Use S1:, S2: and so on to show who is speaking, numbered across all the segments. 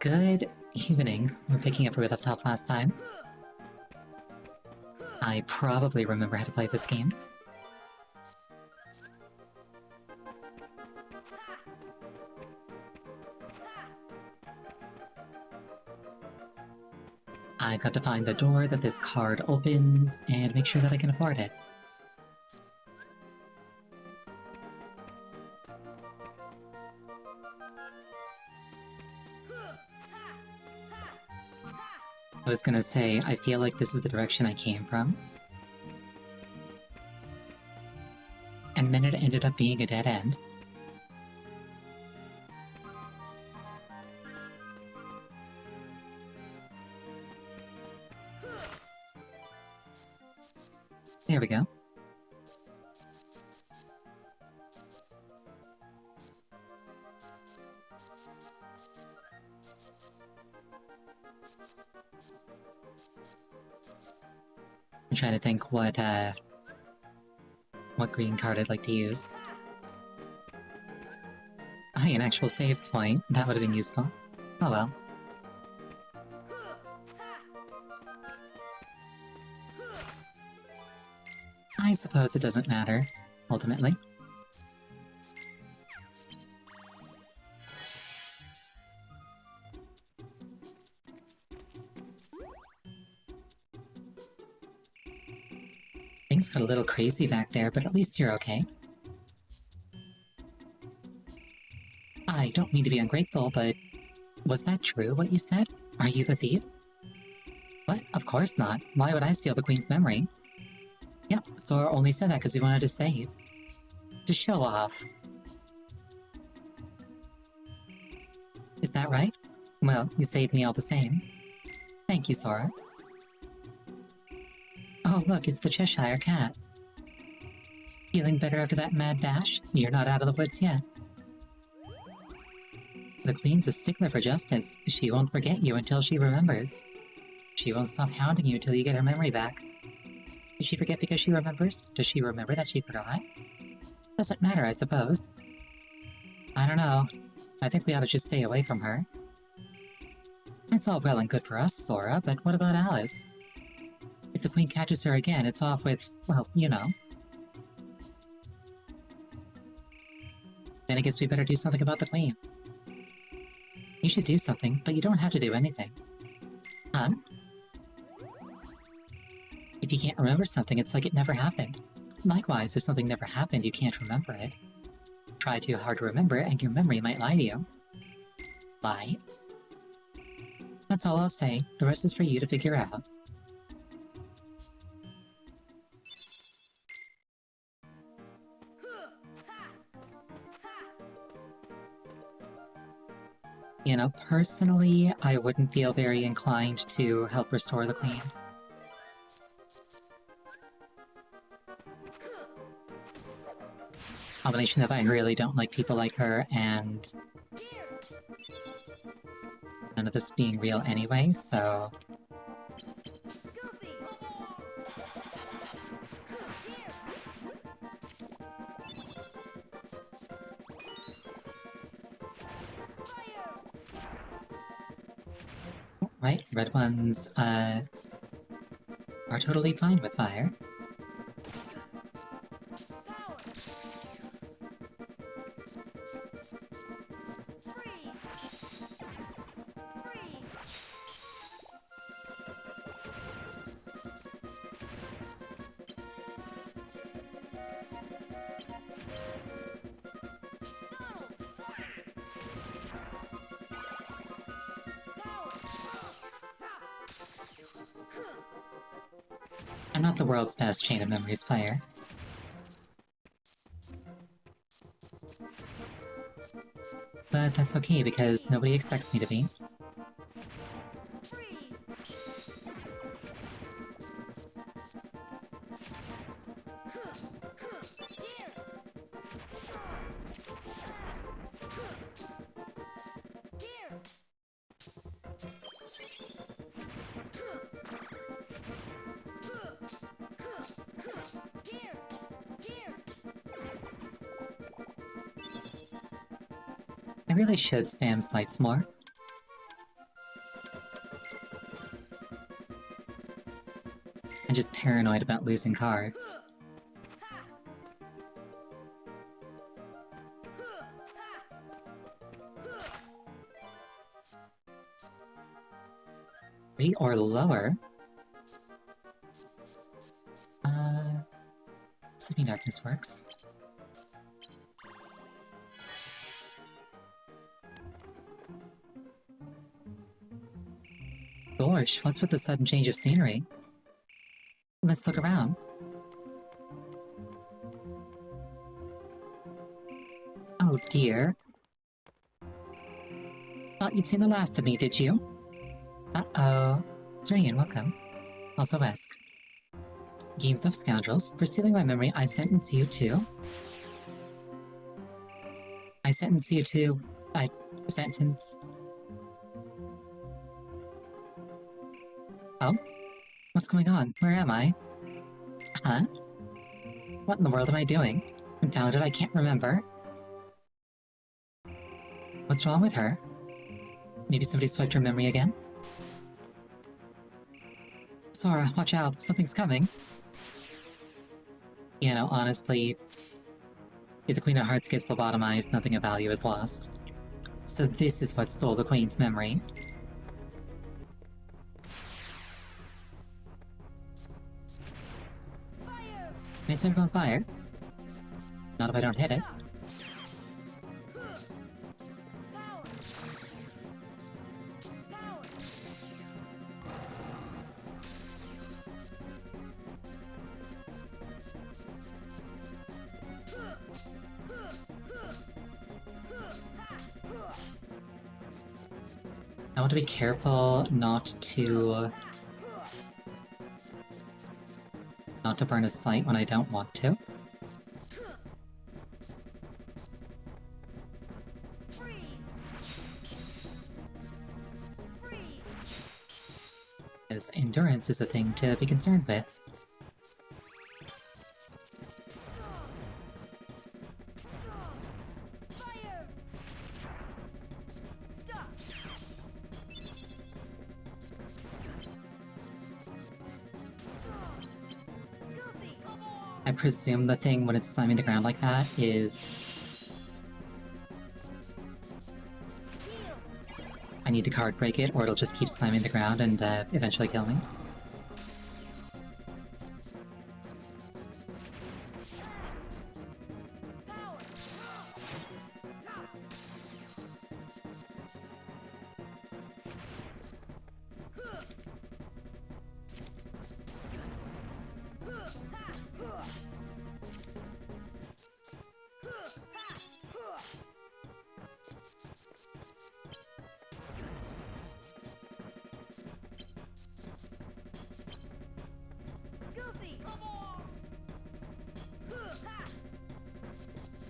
S1: Good evening. We're picking up where we left off last time. I probably remember how to play this game. I've got to find the door that this card opens and make sure that I can afford it. I was gonna say, I feel like this is the direction I came from. And then it ended up being a dead end. There we go. I'm trying to think what green card I'd like to use. An actual save point. That would have been useful. Oh well. I suppose it doesn't matter, ultimately. Things got a little crazy back there, but at least you're okay. I don't mean to be ungrateful, but was that true, what you said? Are you the thief? What? Of course not. Why would I steal the Queen's memory? Yep, Sora only said that because he wanted to save. To show off. Is that right? Well, you saved me all the same. Thank you, Sora. Oh, look, it's the Cheshire Cat. Feeling better after that mad dash? You're not out of the woods yet. The Queen's a stickler for justice. She won't forget you until she remembers. She won't stop hounding you till you get her memory back. Did she forget because she remembers? Does she remember that she forgot? Doesn't matter, I suppose. I don't know. I think we ought to just stay away from her. It's all well and good for us, Sora, but what about Alice? If the Queen catches her again, it's off with, well, you know. Then I guess we better do something about the Queen. You should do something, but you don't have to do anything. Huh? If you can't remember something, it's like it never happened. Likewise, if something never happened, you can't remember it. Try too hard to remember it, and your memory might lie to you. Lie? That's all I'll say. The rest is for you to figure out. You know, personally, I wouldn't feel very inclined to help restore the Queen. Combination of I really don't like people like her, and none of this being real anyway, so... Right, red ones, are totally fine with fire. I'm not the world's best Chain of Memories player. But that's okay, because nobody expects me to be. I really should spam slights more. and just paranoid about losing cards. Three or lower? Sleeping Darkness works. Gosh, what's with the sudden change of scenery? Let's look around. Oh dear. Thought you'd seen the last of me, did you? Uh-oh. Zurian, welcome. Also Wesk. Games of Scoundrels. For stealing my memory, I sentence you to... I sentence... Oh? What's going on? Where am I? Huh? What in the world am I doing? Confounded, I can't remember. What's wrong with her? Maybe somebody swiped her memory again? Sora, watch out, something's coming. You know, honestly, if the Queen of Hearts gets lobotomized, nothing of value is lost. So this is what stole the Queen's memory. Can I set it on fire? Not if I don't hit it. I want to be careful not to burn a slight when I don't want to. Because endurance is a thing to be concerned with. I presume the thing when it's slamming the ground like that is... I need to card break it, or it'll just keep slamming the ground and eventually kill me.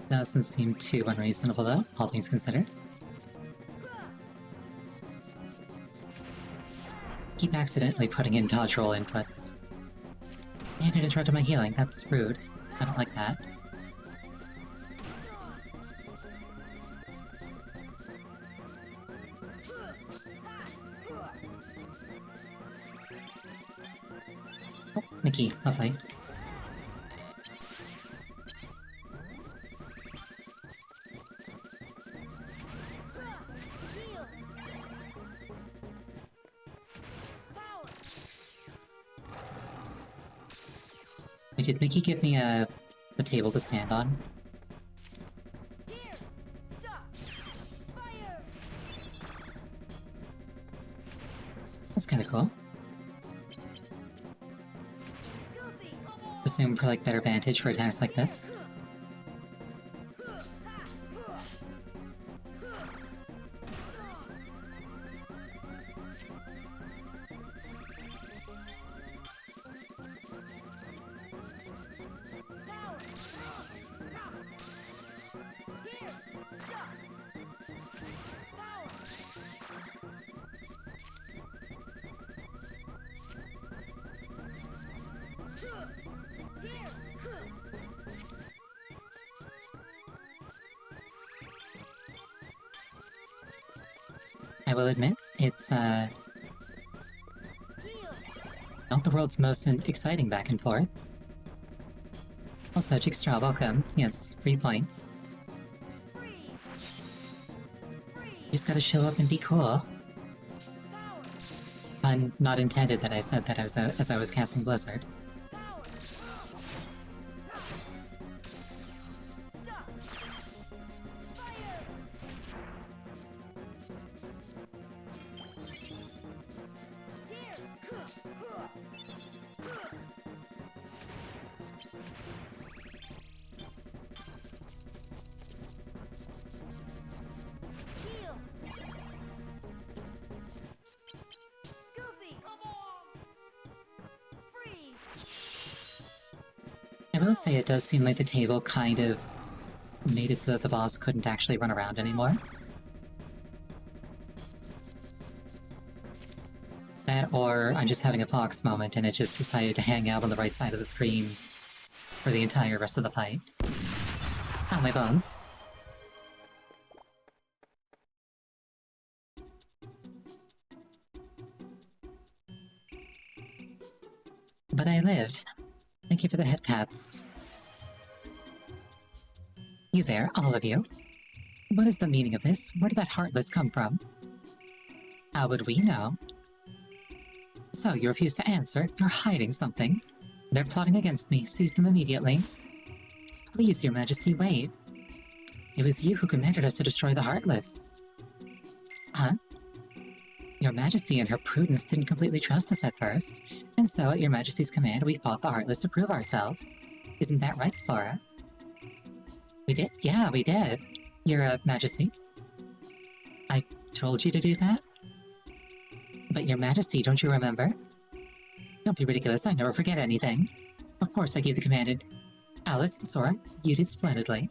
S1: Doesn't seem too unreasonable though, all things considered. Keep accidentally putting in dodge roll inputs. And it interrupted my healing, that's rude. I don't like that. Oh, Nikki, lovely. Wait, did Mickey give me a table to stand on? That's kinda cool. Assume for like better vantage for attacks like this. I will admit, it's a Not the world's most exciting back and forth. Also, Jigstraw, welcome. Yes, 3 points. You just gotta show up and be cool. Pun not intended that I said that as I was casting Blizzard. I will say it does seem like the table kind of made it so that the boss couldn't actually run around anymore. That, or I'm just having a Fox moment and it just decided to hang out on the right side of the screen for the entire rest of the fight. Ah, my bones. But I lived. Thank you for the head pats. You there, all of you. What is the meaning of this? Where did that Heartless come from? How would we know? So, you refuse to answer? You're hiding something. They're plotting against me. Seize them immediately. Please, your majesty, wait. It was you who commanded us to destroy the Heartless. Huh? Your majesty and her prudence didn't completely trust us at first, and so at your majesty's command we fought the Heartless to prove ourselves. Isn't that right, Sora? We did? Yeah, we did. Your majesty. I told you to do that? But your majesty, don't you remember? Don't be ridiculous, I never forget anything. Of course I gave the command and... Alice, Sora, you did splendidly.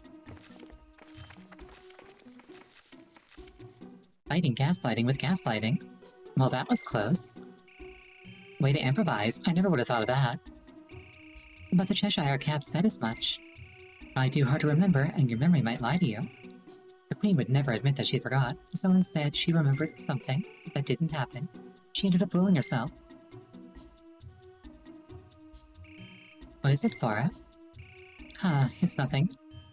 S1: Fighting gaslighting with gaslighting. Well, that was close. Way to improvise, I never would have thought of that. But the Cheshire Cat said as much. Try too hard to remember, and your memory might lie to you. The Queen would never admit that she forgot, so instead she remembered something that didn't happen. She ended up fooling herself. What is it, Sora? Huh, it's nothing.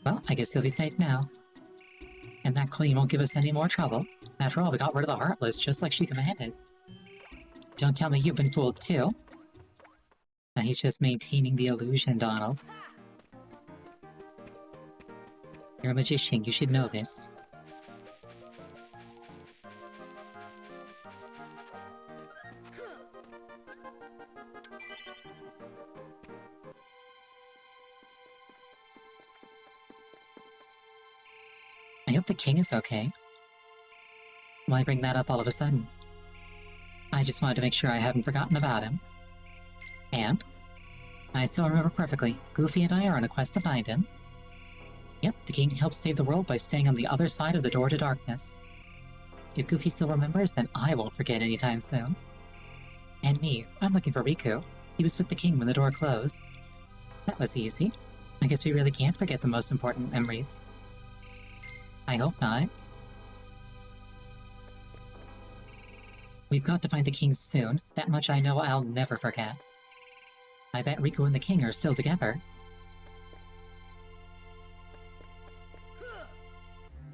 S1: Well, I guess you'll be safe now. And that Queen won't give us any more trouble. After all, we got rid of the Heartless just like she commanded. Don't tell me you've been fooled too. Now he's just maintaining the illusion, Donald. You're a magician, you should know this. I hope the king is okay. Why bring that up all of a sudden? I just wanted to make sure I haven't forgotten about him. And? I still remember perfectly. Goofy and I are on a quest to find him. Yep, the king helped save the world by staying on the other side of the door to darkness. If Goofy still remembers, then I won't forget anytime soon. And me, I'm looking for Riku. He was with the king when the door closed. That was easy. I guess we really can't forget the most important memories. I hope not. We've got to find the king soon. That much I know I'll never forget. I bet Riku and the king are still together.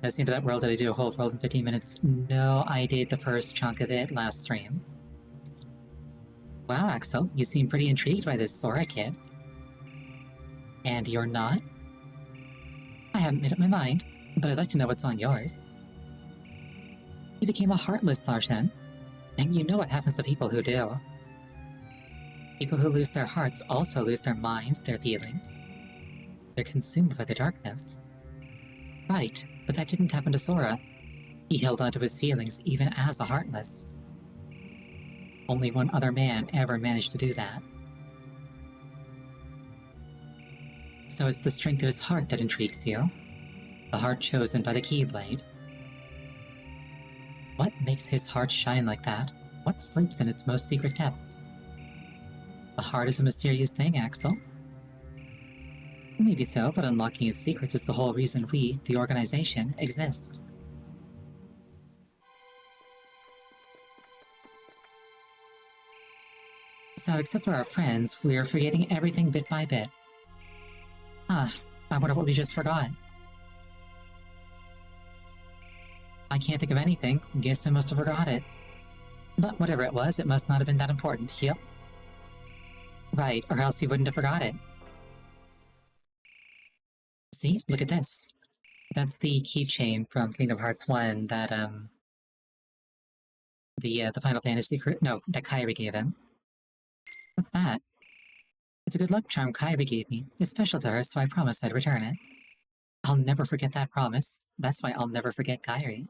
S1: Listening to that world, did I do a whole world in 15 minutes? No, I did the first chunk of it last stream. Wow, Axel, you seem pretty intrigued by this Sora kid. And you're not? I haven't made up my mind, but I'd like to know what's on yours. You became a Heartless, Larsen. And you know what happens to people who do. People who lose their hearts also lose their minds, their feelings. They're consumed by the darkness. Right, but that didn't happen to Sora. He held on to his feelings even as a Heartless. Only one other man ever managed to do that. So it's the strength of his heart that intrigues you. The heart chosen by the Keyblade. What makes his heart shine like that? What sleeps in its most secret depths? The heart is a mysterious thing, Axel. Maybe so, but unlocking its secrets is the whole reason we, the organization, exist. So, except for our friends, we're forgetting everything bit by bit. Huh, I wonder what we just forgot. I can't think of anything. Guess I must have forgot it. But whatever it was, it must not have been that important. Yep. Right, or else he wouldn't have forgot it. See? Look at this. That's the keychain from Kingdom Hearts 1 that, the Final Fantasy no, that Kairi gave him. What's that? It's a good luck charm Kairi gave me. It's special to her, so I promised I'd return it. I'll never forget that promise. That's why I'll never forget Kairi.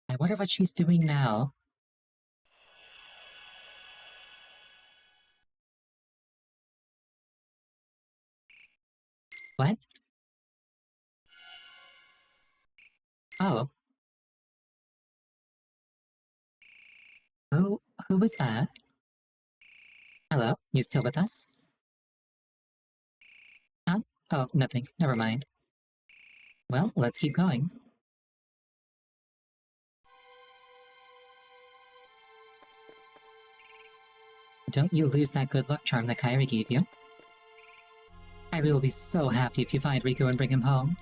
S1: I wonder what she's doing now. What? Oh. Who was that? Hello, you still with us? Huh? Oh, nothing. Never mind. Well, let's keep going. Don't you lose that good luck charm that Kairi gave you. Kairi will be so happy if you find Riku and bring him home.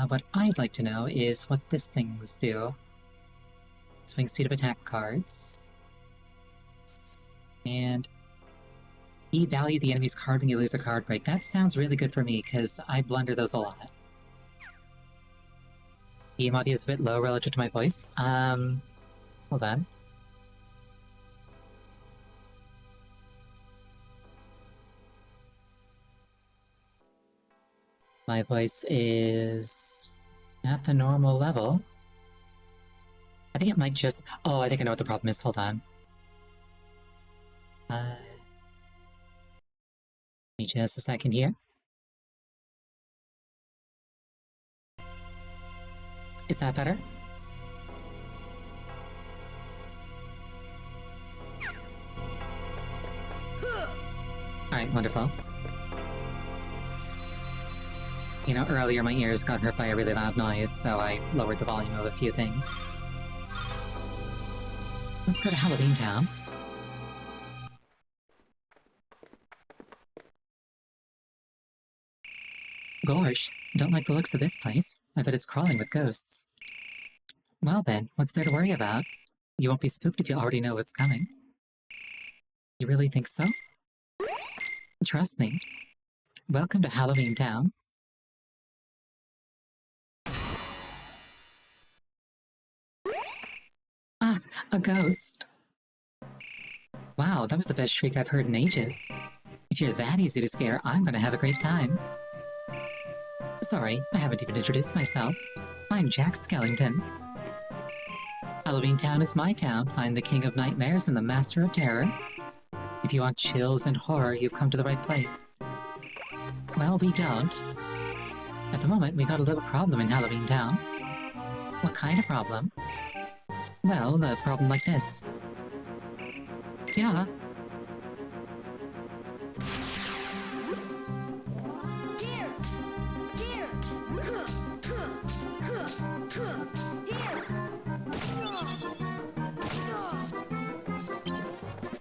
S1: What I'd like to know is what this things do. Swing speed of attack cards. And devalue the enemy's card when you lose a card break. That sounds really good for me, because I blunder those a lot. Game audio is a bit low relative to my voice. Hold on. My voice is at the normal level. I think it might just... Oh, I think I know what the problem is. Hold on. Give me just a second here. Is that better? Alright, wonderful. You know, earlier my ears got hurt by a really loud noise, so I lowered the volume of a few things. Let's go to Halloween Town. Gosh, don't like the looks of this place. I bet it's crawling with ghosts. Well then, what's there to worry about? You won't be spooked if you already know what's coming. You really think so? Trust me. Welcome to Halloween Town. Ah, a ghost. Wow, that was the best shriek I've heard in ages. If you're that easy to scare, I'm gonna have a great time. Sorry, I haven't even introduced myself. I'm Jack Skellington. Halloween Town is my town. I'm the king of nightmares and the master of terror. If you want chills and horror, you've come to the right place. Well, we don't. At the moment, we got a little problem in Halloween Town. What kind of problem? Well, a problem like this. Yeah.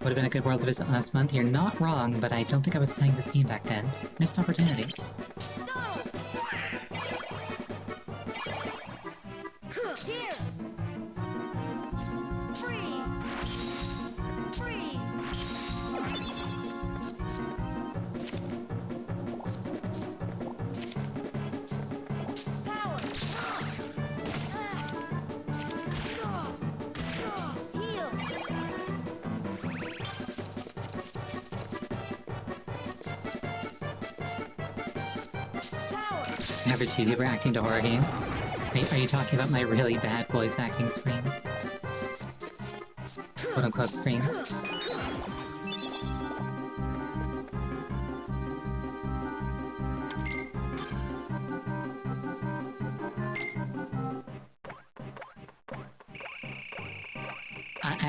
S1: Would have been a good world to visit last month. You're not wrong, but I don't think I was playing this game back then. Missed opportunity. Never choose you for acting to horror game. Wait, are you talking about my really bad voice acting scream? Quote-unquote scream.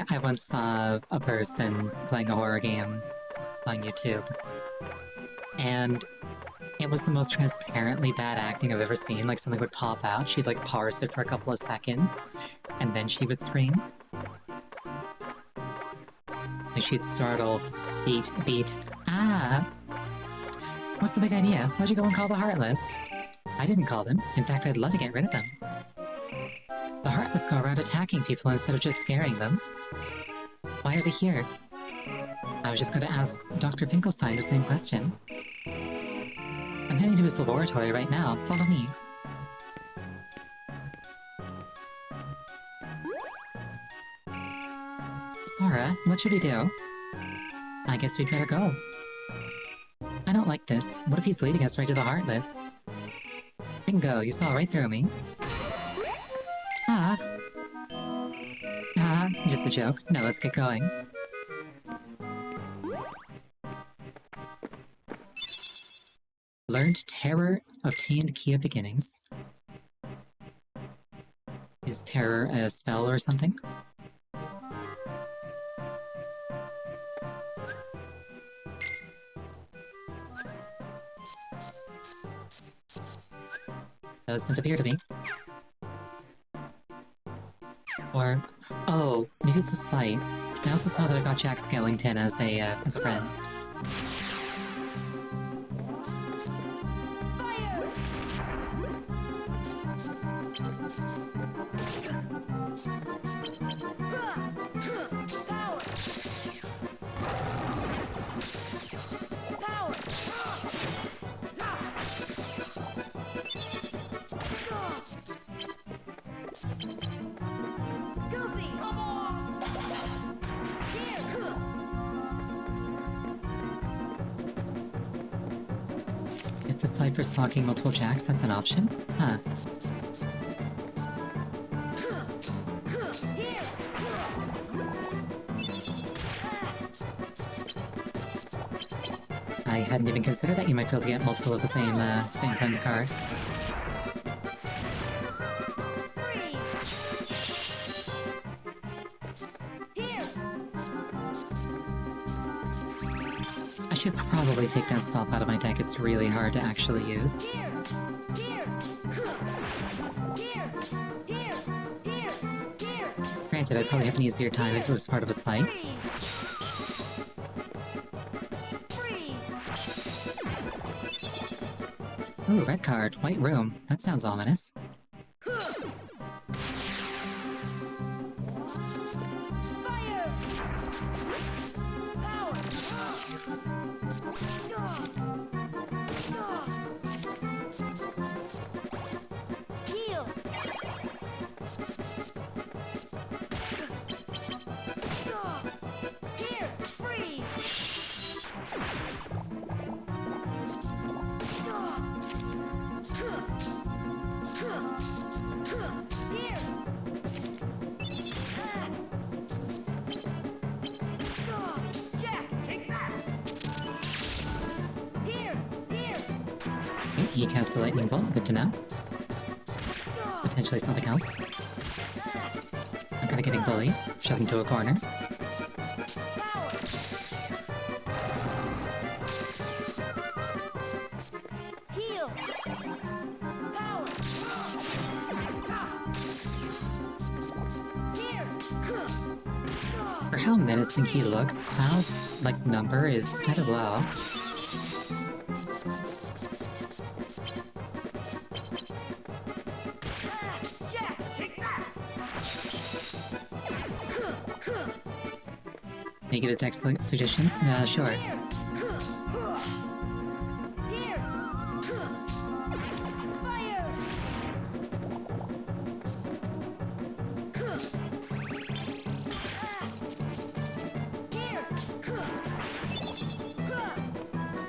S1: I once saw a person playing a horror game on YouTube, and It was the most transparently bad acting I've ever seen. Like, something would pop out, she'd like parse it for a couple of seconds, and then she would scream. And she'd startle, beat, ah! What's the big idea? Why'd you go and call the Heartless? I didn't call them. In fact, I'd love to get rid of them. The Heartless go around attacking people instead of just scaring them. Why are they here? I was just going to ask Dr. Finkelstein the same question. I'm heading to his laboratory right now. Follow me. Sora, what should we do? I guess we'd better go. I don't like this. What if he's leading us right to the Heartless? Bingo, you saw right through me. Ah. Ah, just a joke. Now let's get going. Learned Terror, obtained Key of Beginnings. Is Terror a spell or something? Doesn't appear to be. Or, oh, maybe it's a slight. I also saw that I got Jack Skellington as a friend. Is the slide for stalking multiple jacks? That's an option? Huh. I hadn't even considered that you might be able to get multiple of the same kind of card. I should probably take that Stomp out of my deck. It's really hard to actually use. Granted, I'd probably have an easier time if it was part of a slide. Ooh, red card. White room. That sounds ominous. He casts a lightning bolt, good to know. Potentially something else. I'm kinda getting bullied, shoved into a corner. For how menacing he looks, Cloud's, number is kind of low. May I give his next suggestion? Sure.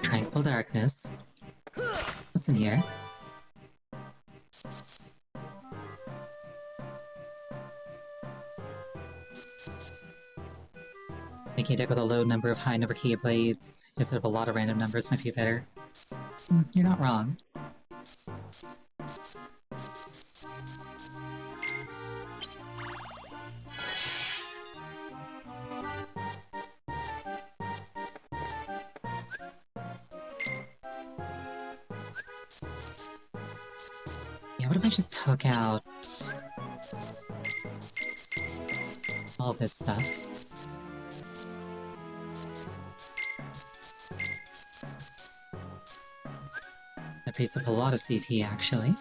S1: Tranquil Darkness. What's in here? Making a deck with a low number of high number Keyblades instead of a lot of random numbers might be better. You're not wrong. Yeah, what if I just took out all this stuff? That frees up a lot of CP, actually.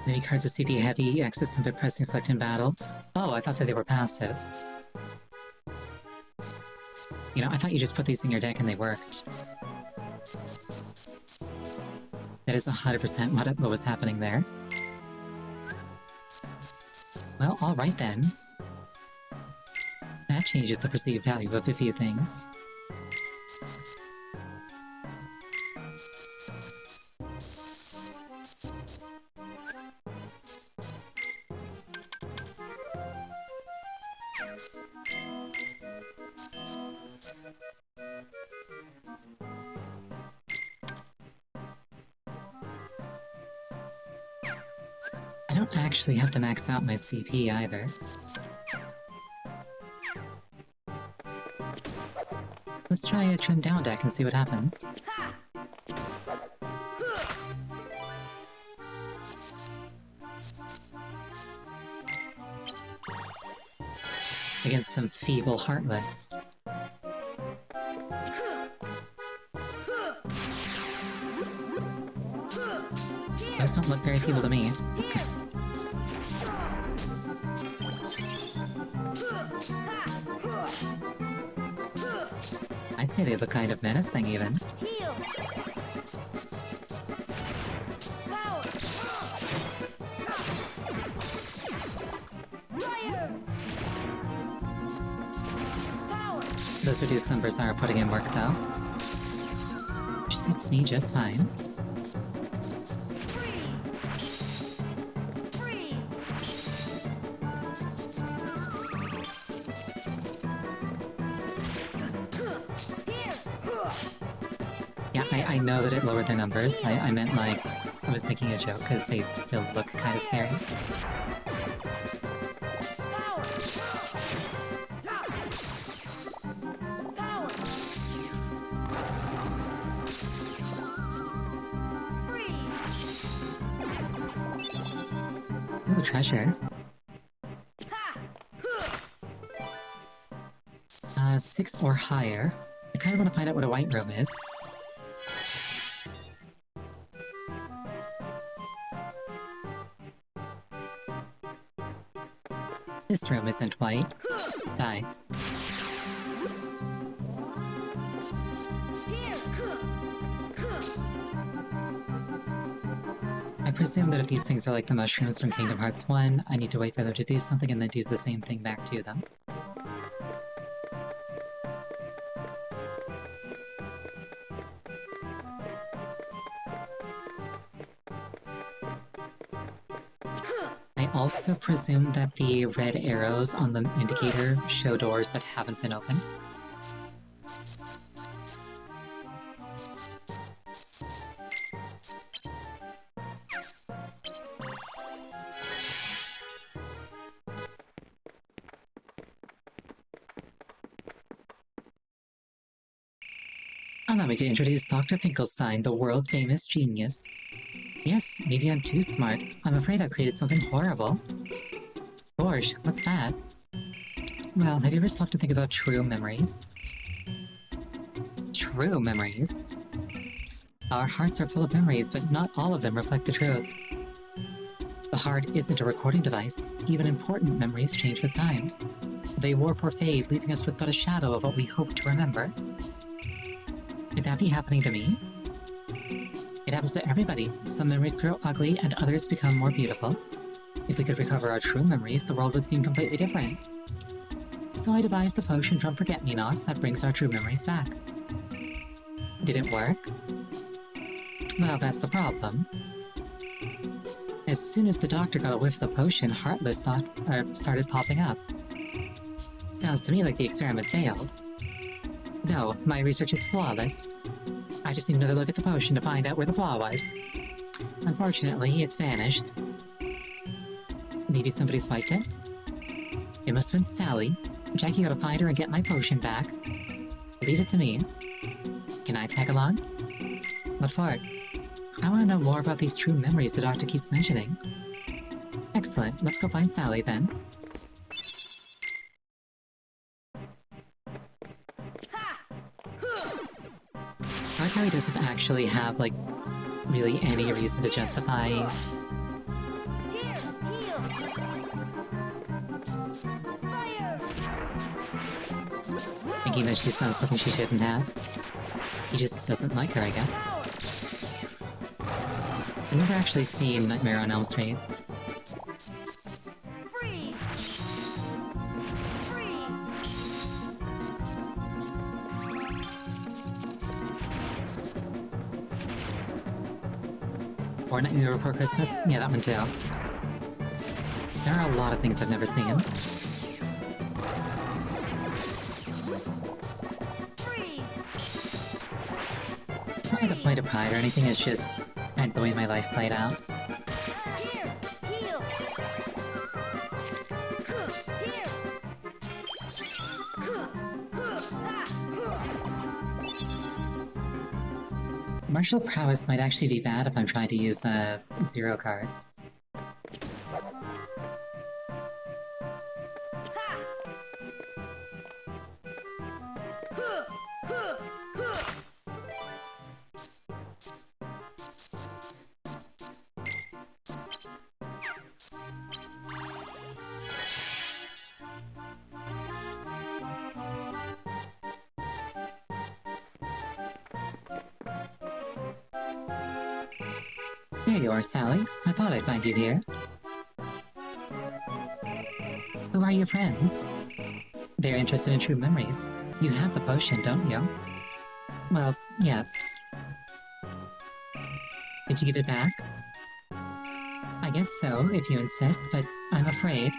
S1: Many cards are CP heavy, access them by pressing select in battle. Oh, I thought that they were passive. You know, I thought you just put these in your deck and they worked. That is 100% what was happening there. Well, alright then. That changes the perceived value of a few things. I don't actually have to max out my CP either. Let's try a trim down deck and see what happens. Against some feeble Heartless. Those don't look very feeble to me. Okay. I'd say they look kind of menacing, even. Those reduced numbers are putting in work, though. Which suits me just fine. Yeah, I know that it lowered their numbers. I meant, like, I was making a joke, because they still look kind of scary. Ooh, treasure. 6 or higher. I kind of want to find out what a white room is. This room isn't white. Die. I presume that if these things are like the mushrooms from Kingdom Hearts 1, I need to wait for them to do something and then do the same thing back to them. I also presume that the red arrows on the indicator show doors that haven't been opened. Allow me to introduce Dr. Finkelstein, the world-famous genius. Yes, maybe I'm too smart. I'm afraid I've created something horrible. Gorge, what's that? Well, have you ever stopped to think about true memories? True memories? Our hearts are full of memories, but not all of them reflect the truth. The heart isn't a recording device. Even important memories change with time. They warp or fade, leaving us with but a shadow of what we hope to remember. Could that be happening to me? It happens to everybody. Some memories grow ugly and others become more beautiful. If we could recover our true memories, the world would seem completely different. So I devised a potion from Forget-Me-Nots that brings our true memories back. Did it work? Well, that's the problem. As soon as the doctor got a whiff of the potion, Heartless started popping up. Sounds to me like the experiment failed. No, my research is flawless. I just need another look at the potion to find out where the flaw was. Unfortunately, it's vanished. Maybe somebody swiped it? It must have been Sally. Jack, you gotta find her and get my potion back. Leave it to me. Can I tag along? What for? I want to know more about these true memories the doctor keeps mentioning. Excellent, let's go find Sally then. I like how he doesn't actually have, like, really any reason to justify... thinking that she's done something she shouldn't have. He just doesn't like her, I guess. I've never actually seen Nightmare on Elm Street. Or Nightmare Before Christmas? Yeah, that one too. There are a lot of things I've never seen. It's not like a point of pride or anything, it's just kind of the way my life played out. Martial prowess might actually be bad if I'm trying to use, zero cards. There you are, Sally. I thought I'd find you here. Who are your friends? They're interested in true memories. You have the potion, don't you? Well, yes. Did you give it back? I guess so, if you insist, but I'm afraid.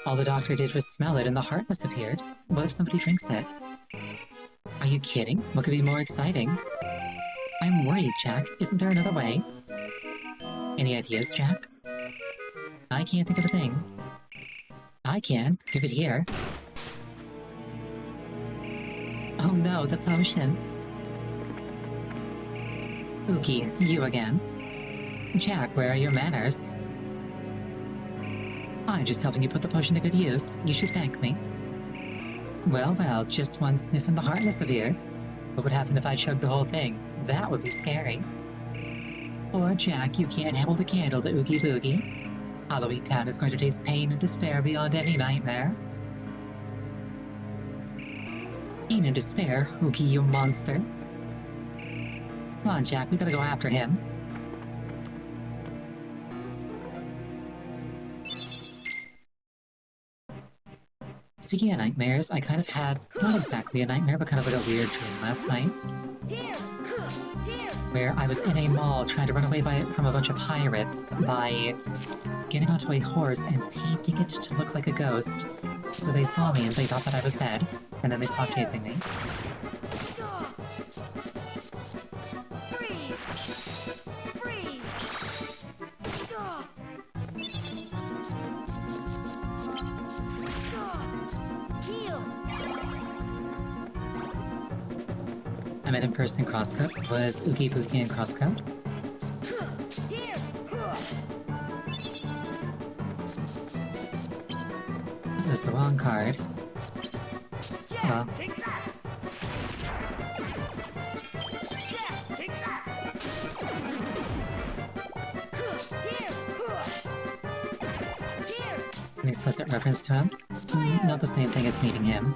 S1: All the doctor did was smell it and the Heartless appeared. What if somebody drinks it? Are you kidding? What could be more exciting? I'm worried, Jack. Isn't there another way? Any ideas, Jack? I can't think of a thing. I can. Give it here. Oh no, the potion. Ookie, you again. Jack, where are your manners? I'm just helping you put the potion to good use. You should thank me. Well, well, just one sniff and the Heartless appeared. What would happen if I chugged the whole thing? That would be scary. Or, Jack, you can't hold a candle to Oogie Boogie. Halloween Town is going to taste pain and despair beyond any nightmare. Pain and despair, Oogie, you monster. Come on, Jack, we gotta go after him. Speaking of nightmares, I kind of had, not exactly a nightmare, but kind of like a weird dream last night. Where I was in a mall trying to run away from a bunch of pirates by getting onto a horse and painting it to look like a ghost. So they saw me and they thought that I was dead, and then they stopped chasing me. I met in person crosscut. Was Oogie Boogie in crosscut? That was the wrong card. Well. An explicit reference to him? Not the same thing as meeting him.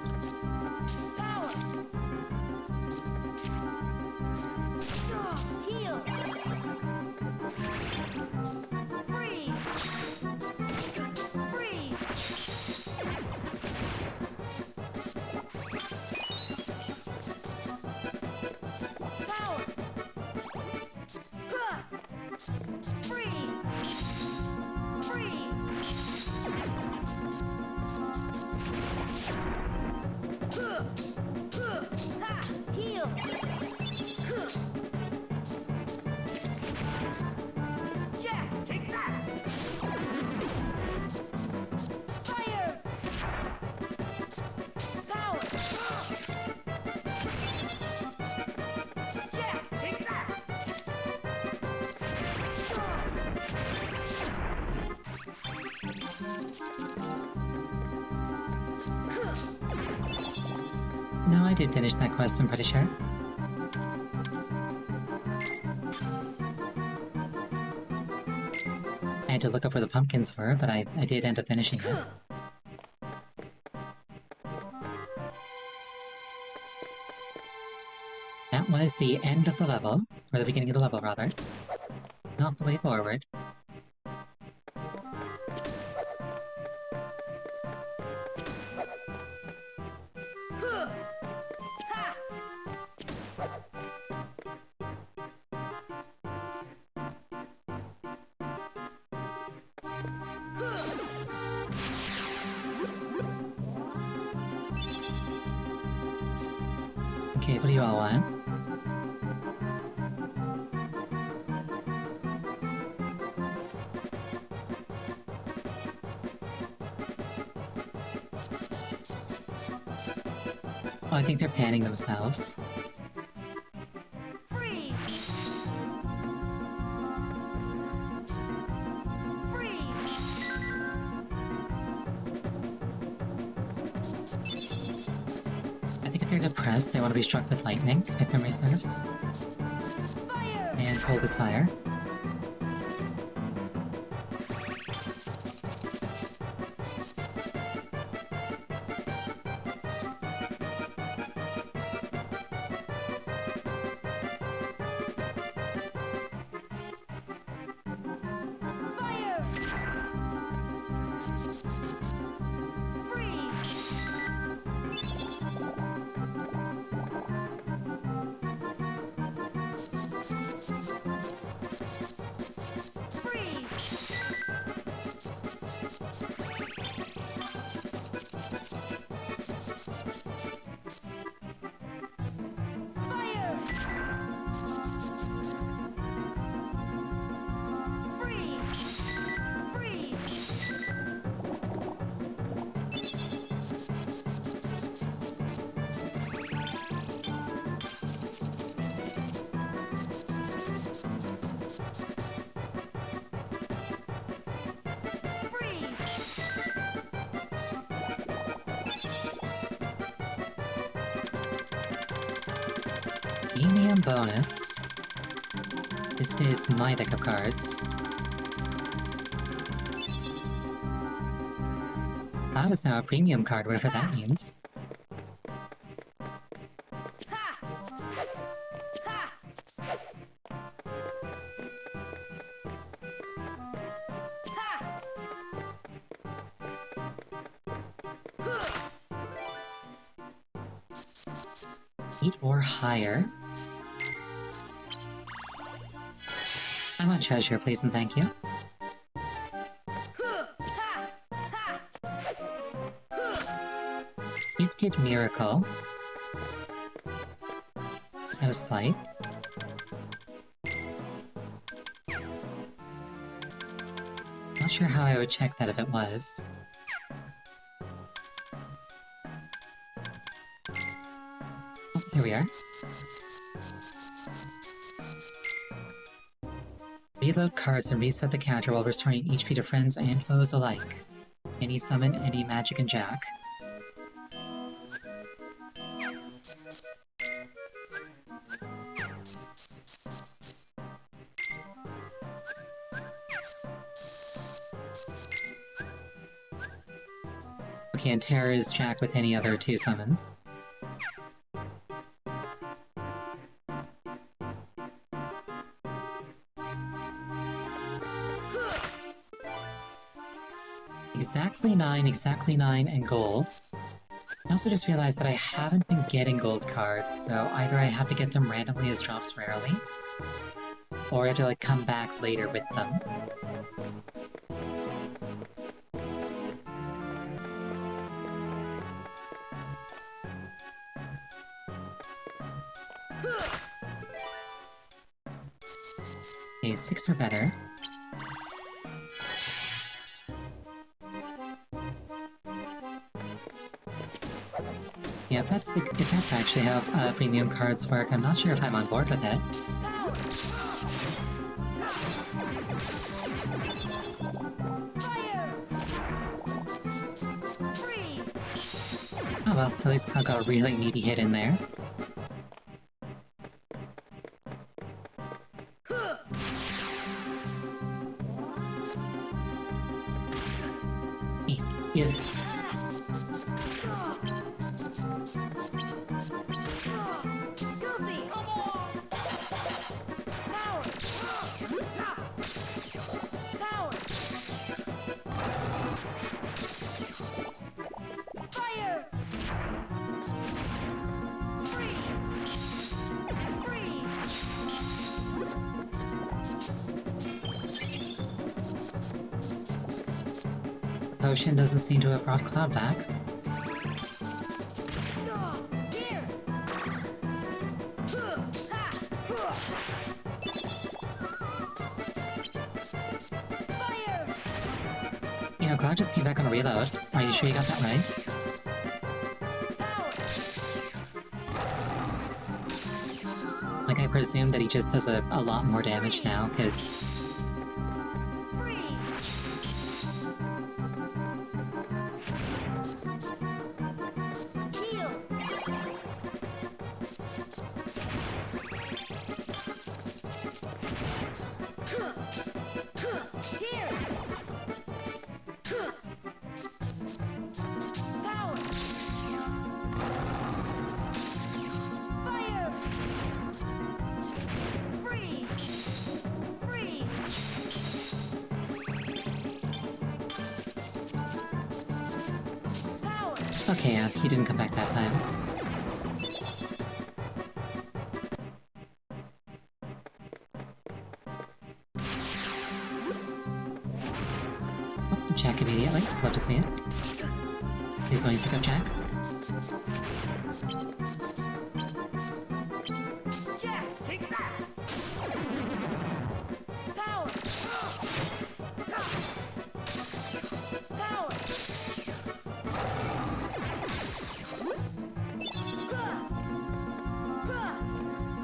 S1: No, I did finish that quest, I'm pretty sure. I had to look up where the pumpkins were, but I did end up finishing it. That was the end of the level, or the beginning of the level, rather. Not the way forward. Okay, what do you all want? Oh, I think they're fanning themselves. I think if they're depressed, they want to be struck with lightning, if memory serves. And cold as fire. Premium bonus. This is my deck of cards. That is now a premium card, whatever that means. Eight or higher. I want treasure, please and thank you. Gifted Miracle. Is that a slight? Not sure how I would check that if it was. Oh, there we are. Reload cards and reset the counter while restoring HP to friends and foes alike. Any summon, any magic and jack. Okay, and Terra is jack with any other two summons. Exactly 9, and gold. I also just realized that I haven't been getting gold cards, so either I have to get them randomly as drops rarely, or I have to like come back later with them. Okay, 6 or better. Yeah, if that's actually how premium cards work, I'm not sure if I'm on board with it. Oh well, at least Cloud got a really meaty hit in there. Yes. Potion doesn't seem to have brought Cloud back. You know, Cloud just came back on a reload. Are you sure you got that right? Like, I presume that he just does a lot more damage now, because... Okay, yeah, he didn't come back that time. Oh, Jack immediately. Love to see it. Please let me pick up Jack.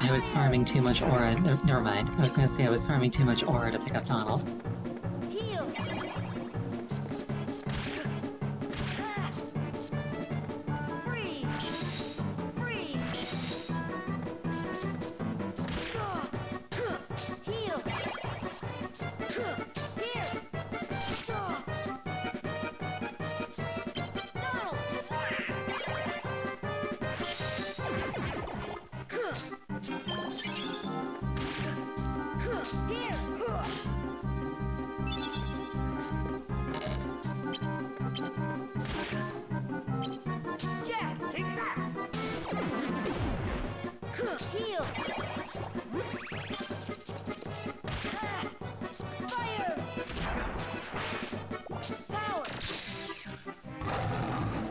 S1: I was farming too much aura. Never mind. I was gonna say I was farming too much aura to pick up Donald.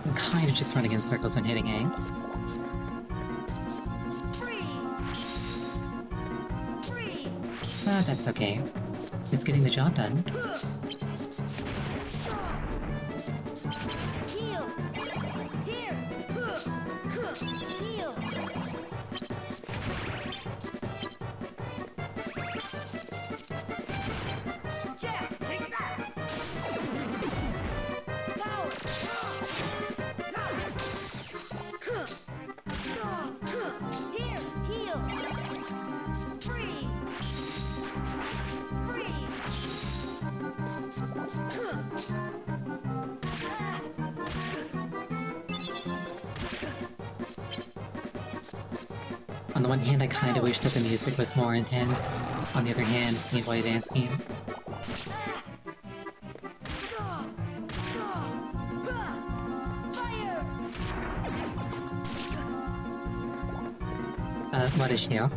S1: I'm kind of just running in circles when hitting A. But that's okay. It's getting the job done. On the one hand, I kinda wish that the music was more intense. On the other hand, Game Boy Advance game. What issue?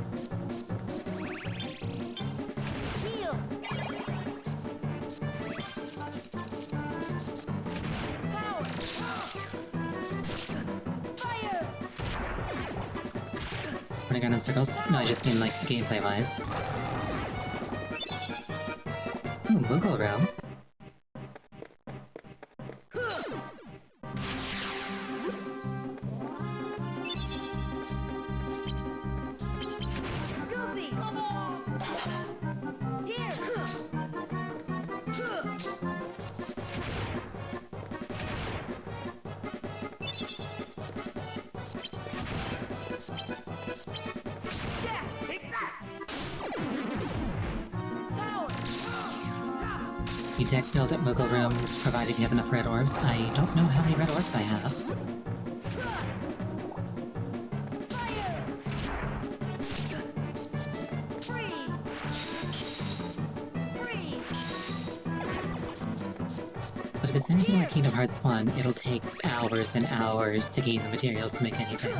S1: Running around in circles? No, I just mean, like, gameplay-wise. Ooh, Moogle Room. You deck build at Moogle rooms, provided you have enough red orbs. I don't know how many red orbs I have. But if it's anything like Kingdom Hearts 1, it'll take hours and hours to gain the materials to make anything.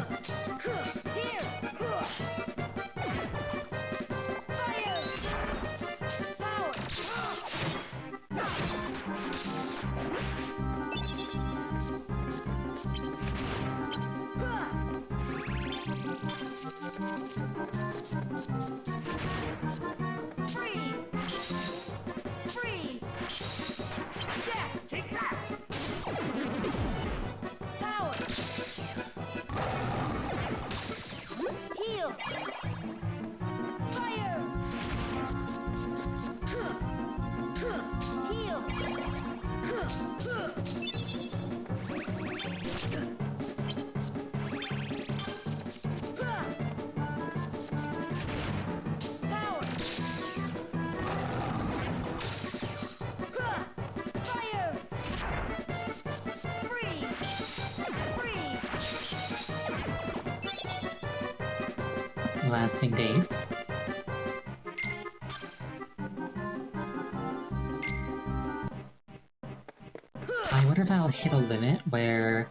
S1: Lasting days. I wonder if I'll hit a limit where...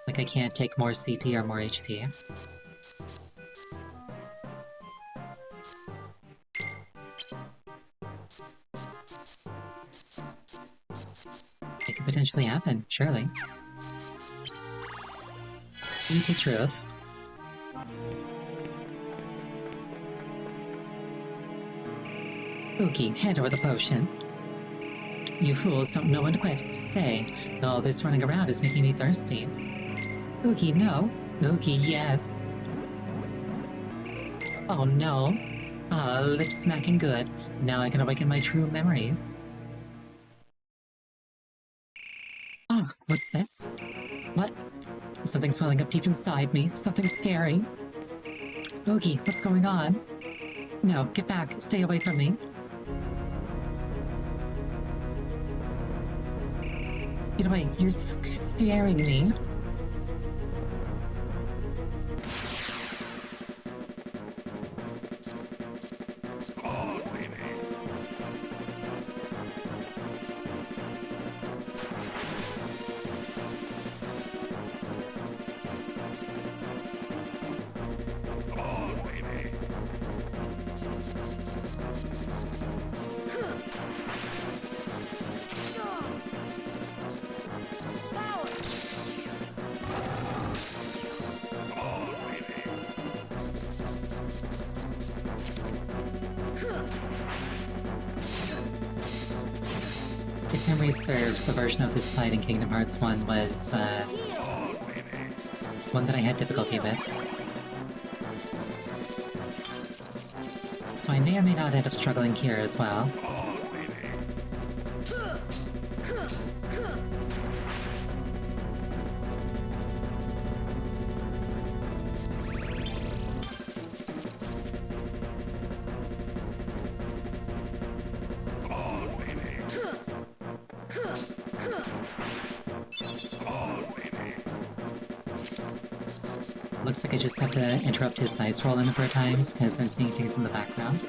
S1: like I can't take more CP or more HP. It could potentially happen, surely. E.T. Truth. Ookie, hand over the potion. You fools don't know when to quit. Say, all this running around is making me thirsty. Ookie, no. Ookie, yes. Oh no. Lip smacking good. Now I can awaken my true memories. Oh, what's this? What? Something's welling up deep inside me. Something scary. Oogie, what's going on? No, get back. Stay away from me. Get away. You're scaring me. If memory serves, the version of this fight in Kingdom Hearts 1 was, one that I had difficulty with. So I may or may not end up struggling here as well. Looks like I just have to interrupt his dice roll a number of times because I'm seeing things in the background.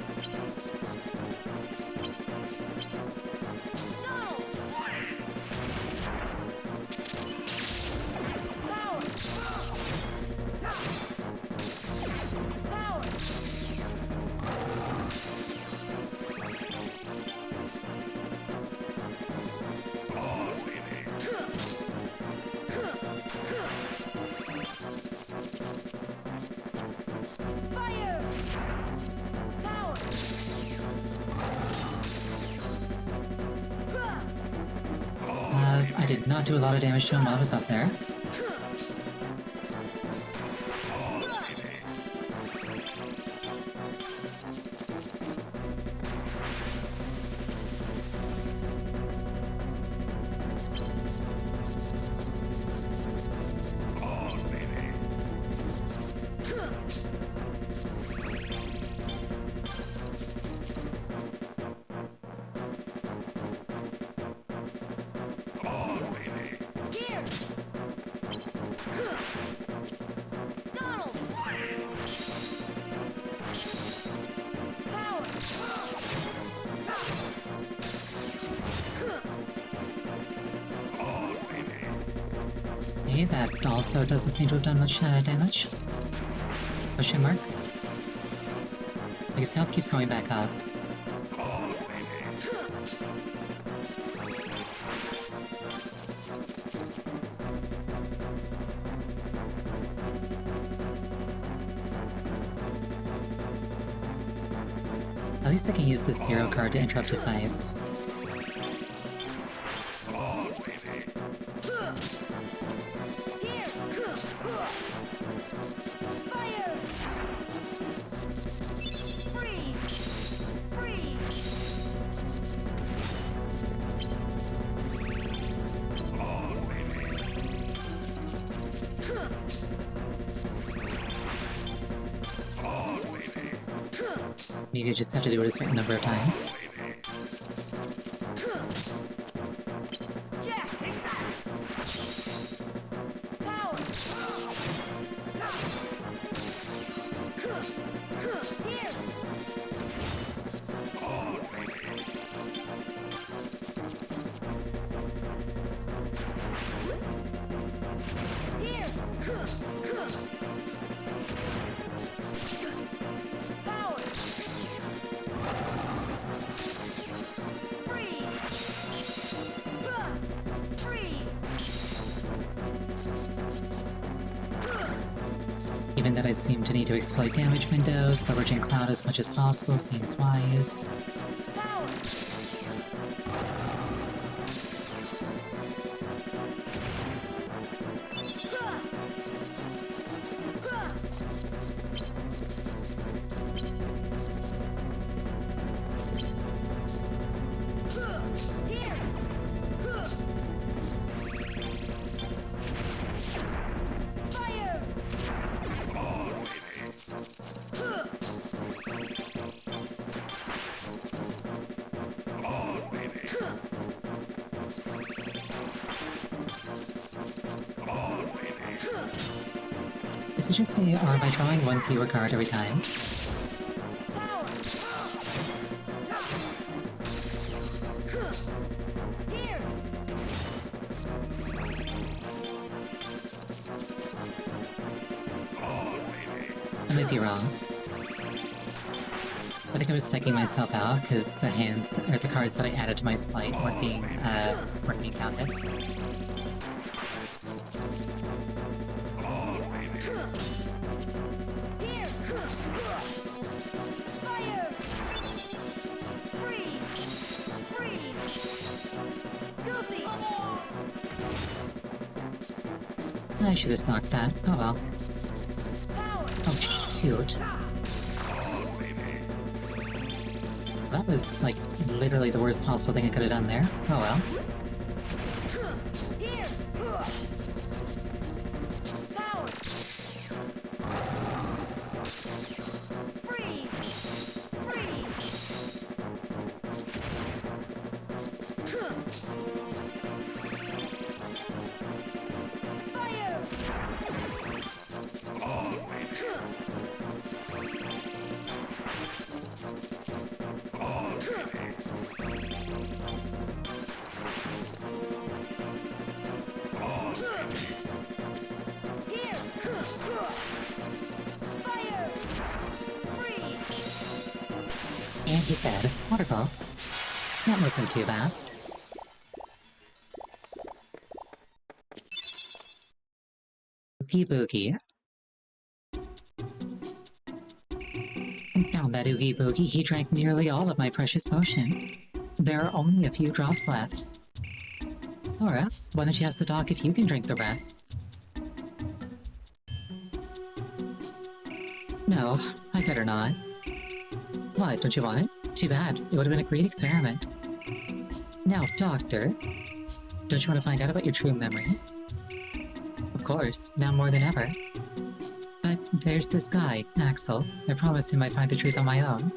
S1: I did not do a lot of damage to him while I was up there. Okay, that also doesn't seem to have done much damage. Question mark? Like his health keeps going back up. At least I can use the 0 card to interrupt his eyes. Maybe I just have to do it a certain number of times. Given that I seem to need to exploit damage windows, leveraging Cloud as much as possible seems wise. Is it just me, or am I drawing one fewer card every time? I might be wrong. I think I was psyching myself out because the hands, or the cards that I added to my slate weren't being counted. I should have stocked that. Oh well. Oh shoot. That was, like, literally the worst possible thing I could have done there. Oh well. And he said, waterfall. That wasn't too bad. Oogie Boogie. Confound that Oogie Boogie, he drank nearly all of my precious potion. There are only a few drops left. Sora, why don't you ask the dog if you can drink the rest? No, I better not. What, don't you want it? Too bad, it would have been a great experiment. Now, Doctor, don't you want to find out about your true memories? Of course, now more than ever. But there's this guy, Axel. I promised him I'd find the truth on my own.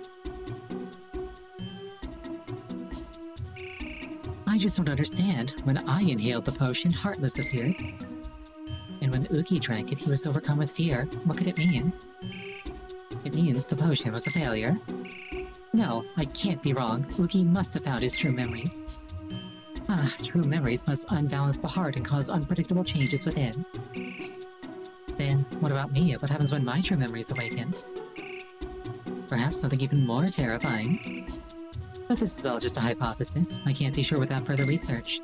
S1: I just don't understand. When I inhaled the potion, Heartless appeared. And when Oogie drank it, he was overcome with fear. What could it mean? It means the potion was a failure. No, I can't be wrong. Oogie must have found his true memories. Ah, true memories must unbalance the heart and cause unpredictable changes within. Then, what about me? What happens when my true memories awaken? Perhaps something even more terrifying. But this is all just a hypothesis. I can't be sure without further research.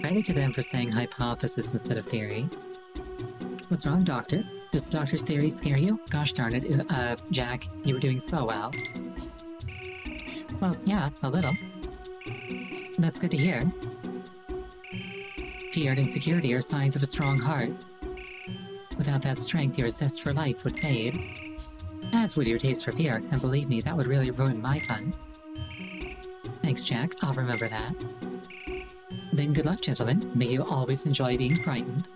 S1: Credit to them for saying hypothesis instead of theory. What's wrong, Doctor? Does the doctor's theory scare you? Gosh darn it, Jack, you were doing so well. Well, yeah, a little. That's good to hear. Fear and insecurity are signs of a strong heart. Without that strength, your zest for life would fade. As would your taste for fear, and believe me, that would really ruin my fun. Thanks, Jack. I'll remember that. Then good luck, gentlemen. May you always enjoy being frightened.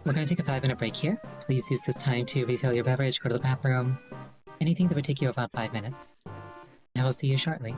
S1: We're going to take a 5-minute break here. Please use this time to refill your beverage, go to the bathroom. Anything that would take you about 5 minutes. I will see you shortly.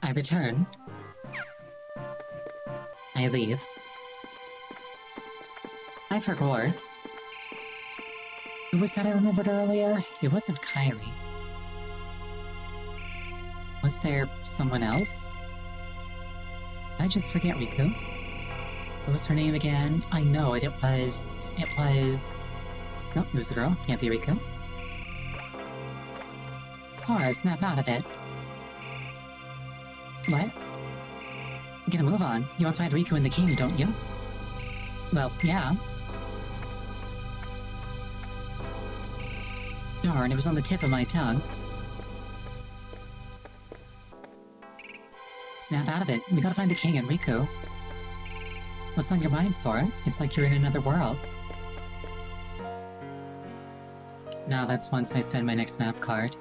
S1: I return. I leave. I forgot. Who was that I remembered earlier? It wasn't Kairi. Was there someone else? Did I just forget Riku? What was her name again? I know it. It was... No, it was a girl. Can't be Riku. Sora, snap out of it. What? Get a move on. You want to find Riku and the king, don't you? Well, yeah. Darn, it was on the tip of my tongue. Snap out of it. We gotta find the king and Riku. What's on your mind, Sora? It's like you're in another world. No, that's once I spend my next map card.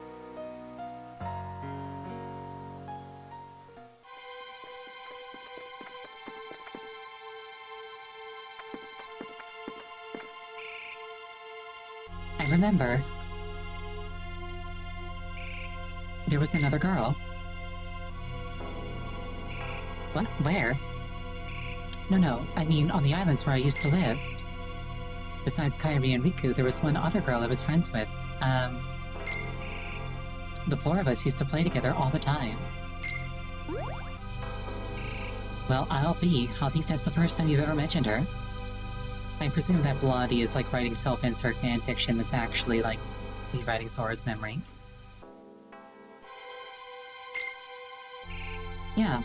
S1: I remember. There was another girl. What? Where? No, I mean on the islands where I used to live. Besides Kairi and Riku, there was one other girl I was friends with. The four of us used to play together all the time. Well, I'll think that's the first time you've ever mentioned her. I presume that Blondie is like writing self-insert fanfiction that's actually like rewriting Sora's memory. Yeah,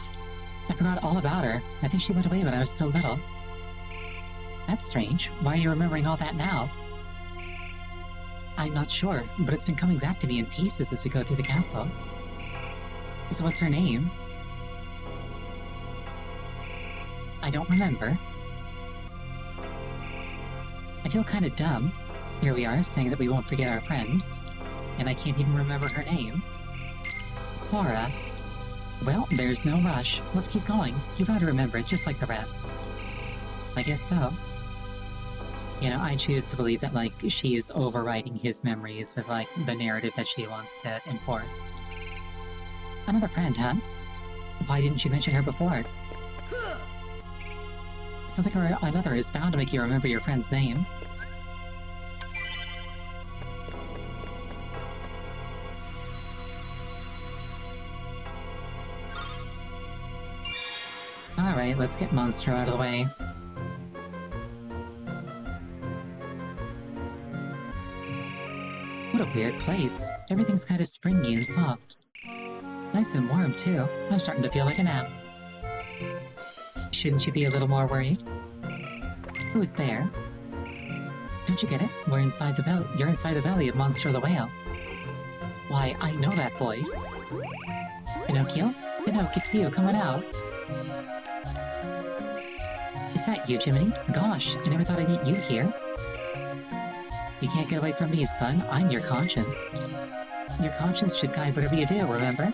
S1: I forgot all about her. I think she went away when I was still little. That's strange. Why are you remembering all that now? I'm not sure, but it's been coming back to me in pieces as we go through the castle. So what's her name? I don't remember. I feel kinda dumb. Here we are, saying that we won't forget our friends. And I can't even remember her name. Sora. Well, there's no rush. Let's keep going. You gotta remember it, just like the rest. I guess so. You know, I choose to believe that, like, she's overwriting his memories with, like, the narrative that she wants to enforce. Another friend, huh? Why didn't you mention her before? Something or another is bound to make you remember your friend's name. Alright, let's get Monstro out of the way. What a weird place. Everything's kind of springy and soft. Nice and warm, too. I'm starting to feel like a nap. Shouldn't you be a little more worried? Who's there? Don't you get it? You're inside the belly of Monstro the Whale. Why, I know that voice. Pinocchio? Pinocchio, it's you, coming out. Is that you, Jiminy? Gosh, I never thought I'd meet you here. You can't get away from me, son. I'm your conscience. Your conscience should guide whatever you do, remember?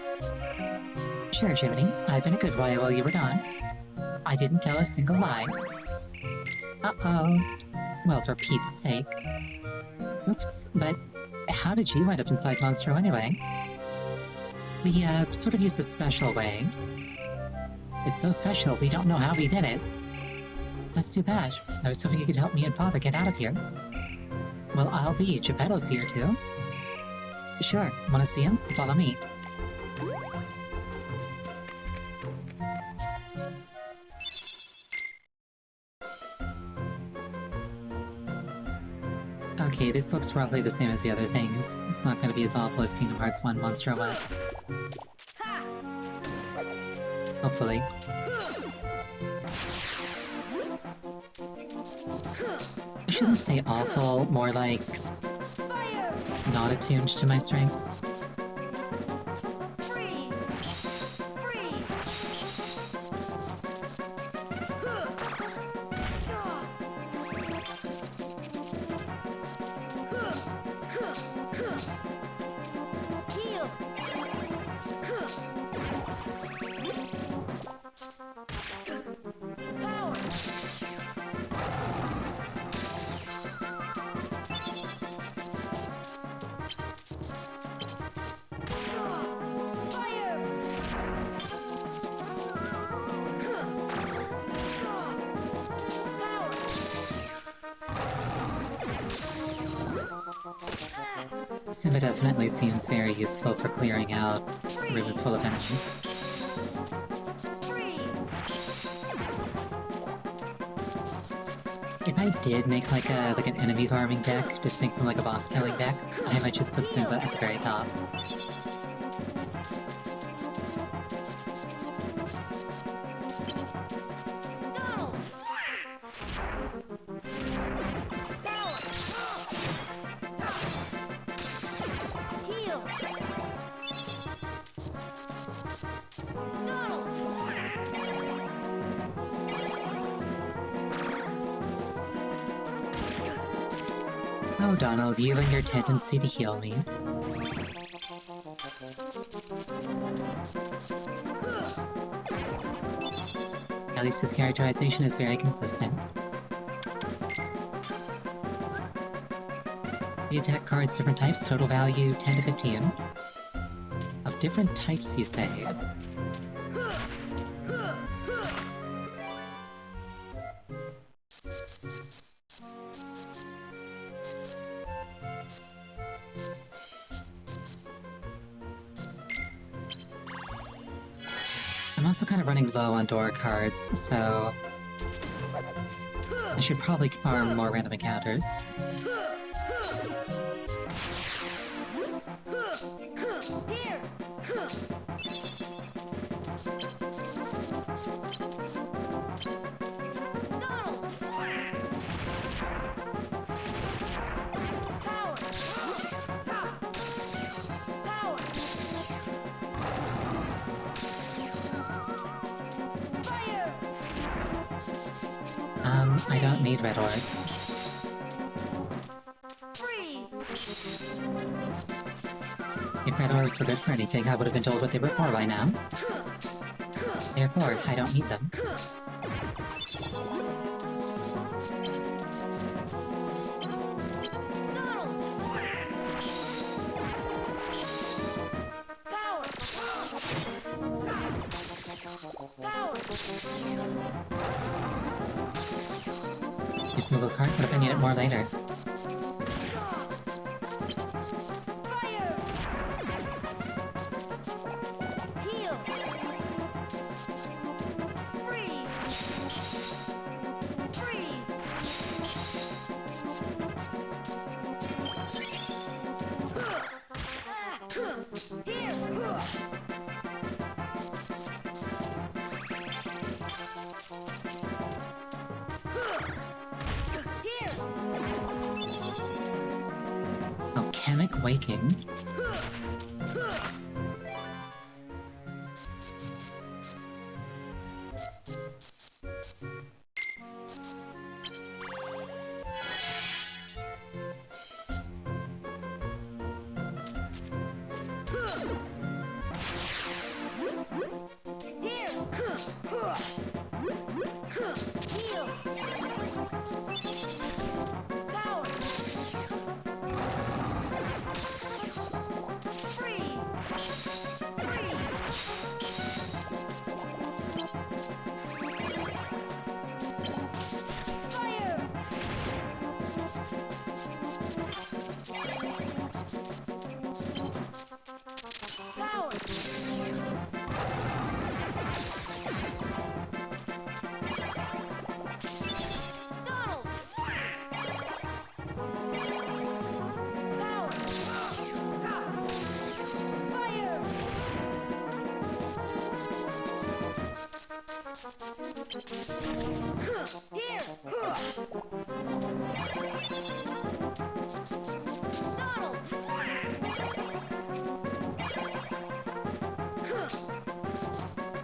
S1: Sure, Jiminy. I've been a good boy while you were gone. I didn't tell a single lie. Uh-oh. Well, for Pete's sake. Oops, but how did you end up inside Monstro anyway? We, sort of used a special way. It's so special, we don't know how we did it. That's too bad. I was hoping you could help me and Father get out of here. Well, I'll be. Geppetto's here, too. Sure. Wanna see him? Follow me. Okay, this looks roughly the same as the other things. It's not gonna be as awful as Kingdom Hearts 1 Monstro was. Hopefully. I shouldn't say awful, more like not attuned to my strengths. Simba definitely seems very useful for clearing out rooms full of enemies. If I did make like an enemy farming deck, distinct from like a boss killing deck, I might just put Simba at the very top. Oh, Donald, you and your tendency to heal me. At least his characterization is very consistent. The attack cards, different types, total value 10 to 15. Of different types, you say? I'm also kind of running low on Dora cards, so I should probably farm more random encounters. I don't need red orbs. If red orbs were good for anything, I would have been told what they were for by now. Therefore, I don't need them. Use the little card, what if I need it more later? Alchemic Waking?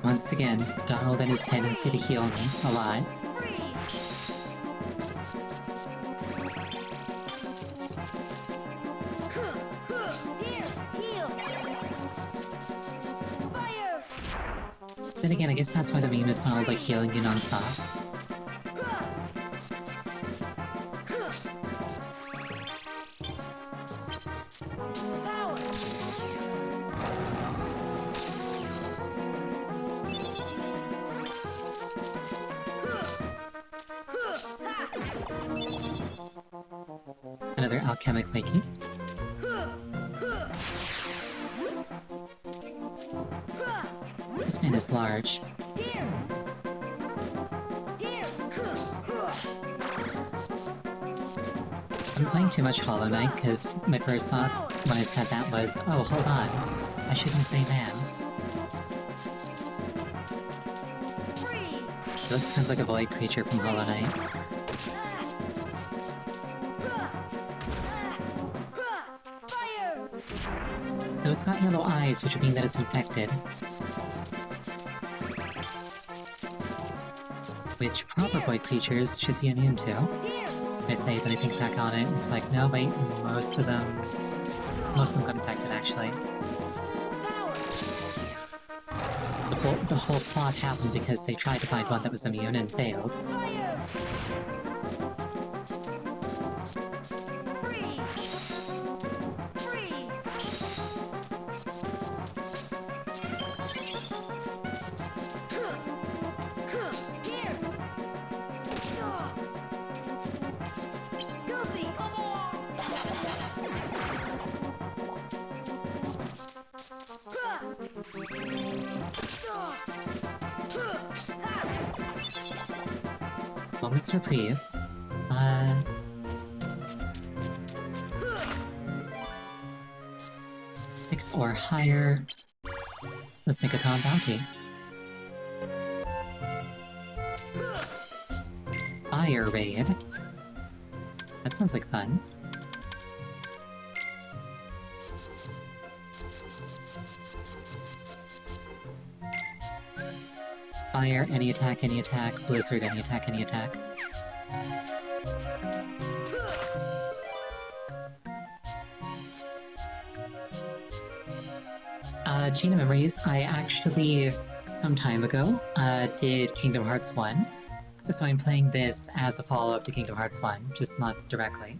S1: Once again, Donald and his tendency to heal me a lot. Then again, I guess that's why the meme is Donald like healing you non-stop. Another Alchemic Waking. This man is large. I'm playing too much Hollow Knight because my first thought when I said that was, oh, hold on, I shouldn't say man. It looks kind of like a void creature from Hollow Knight. Though it's got yellow eyes, which would mean that it's infected. Which proper void creatures should be immune to. I say, then I think back on it, it's like, no, wait, most of them got infected, actually. The whole plot happened because they tried to find one that was immune and failed. Moment's reprieve. 6 or higher. Let's make a calm bounty. Fire raid. That sounds like fun. Fire, any attack, Blizzard, any attack, Chain of Memories, I actually, some time ago, did Kingdom Hearts 1. So I'm playing this as a follow-up to Kingdom Hearts 1, just not directly.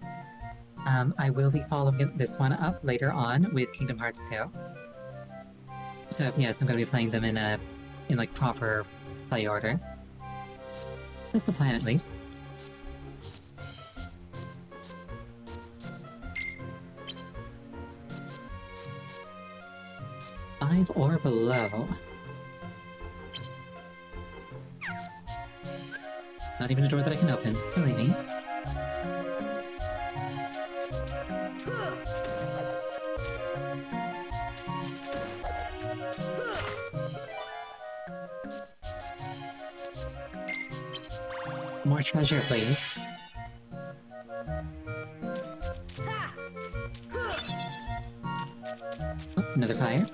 S1: I will be following this one up later on with Kingdom Hearts 2. So yes, I'm gonna be playing them in like proper play order. That's the plan, at least. Five or below. Not even a door that I can open. Silly me. More treasure, please. Oh, another fire.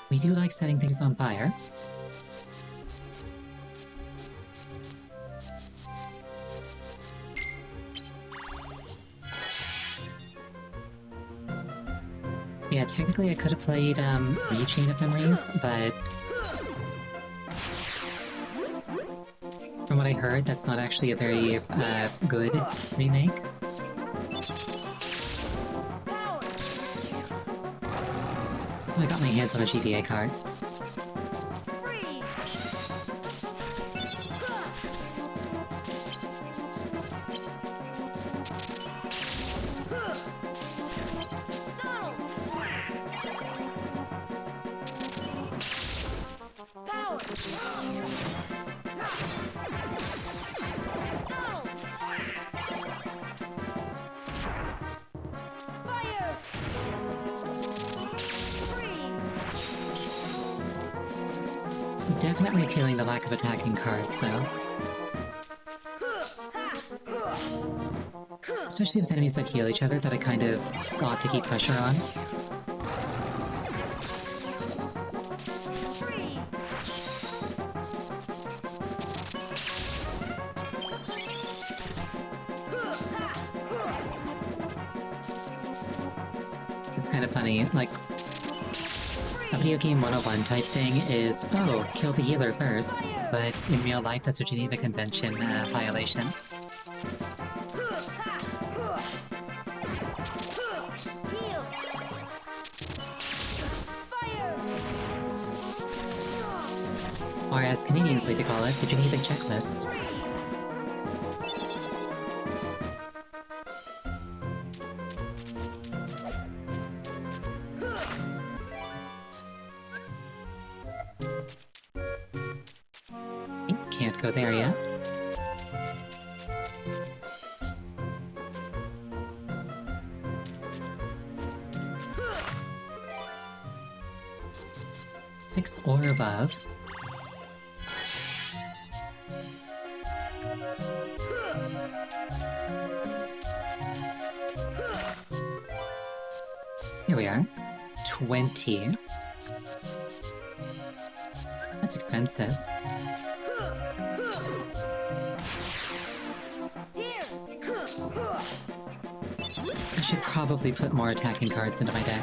S1: We do like setting things on fire. Yeah, technically I could have played Chain of Memories, but from what I heard, that's not actually a very good remake. So I got my hands on a GBA card. Definitely feeling the lack of attacking cards, though. Especially with enemies that heal each other that I kind of ought to keep pressure on. It's kind of funny, like, a video game 101 type thing is, oh, kill the healer first, but in real life that's a Geneva Convention violation. Or as Canadians like to call it, the Geneva Checklist. Can't go there yet. Six or above. Here we are. 20. That's expensive. I should probably put more attacking cards into my deck.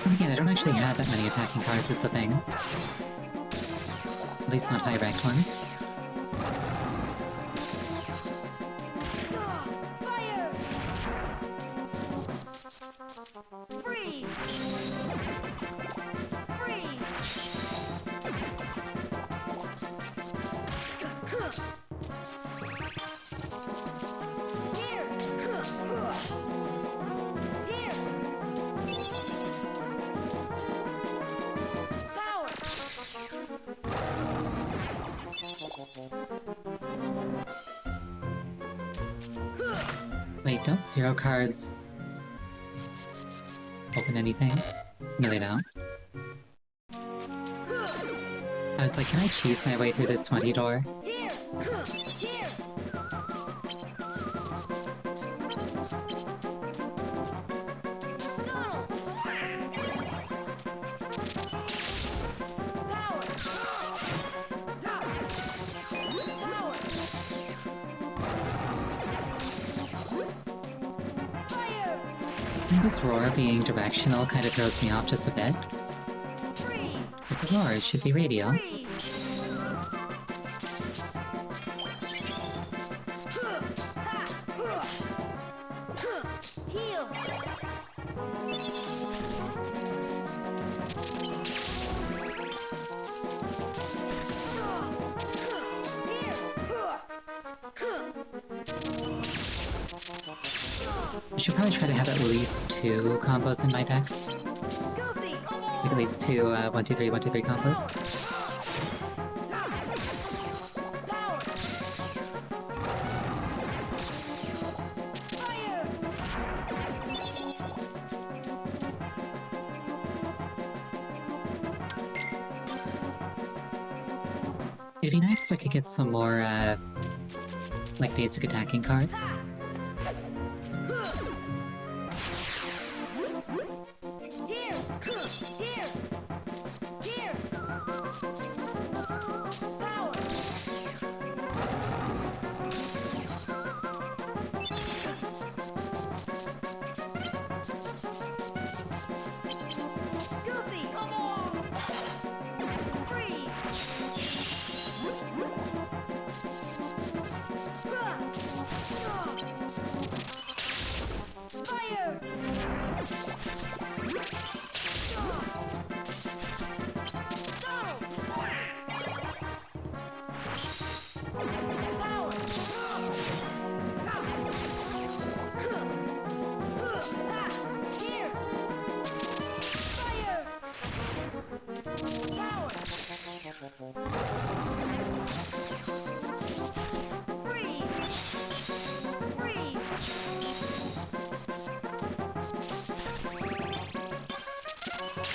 S1: But again, I don't actually have that many attacking cards is the thing. At least not high-ranked ones. Wait, don't zero cards open anything? No, they don't. I was like, can I cheese my way through this 20 door? This roar being directional kind of throws me off just a bit. It's a roar, it should be radial. I should probably try to have at least 2 combos in my deck. Like at least 2 1-2-3, 1-2-3 combos. It'd be nice if I could get some more, like basic attacking cards.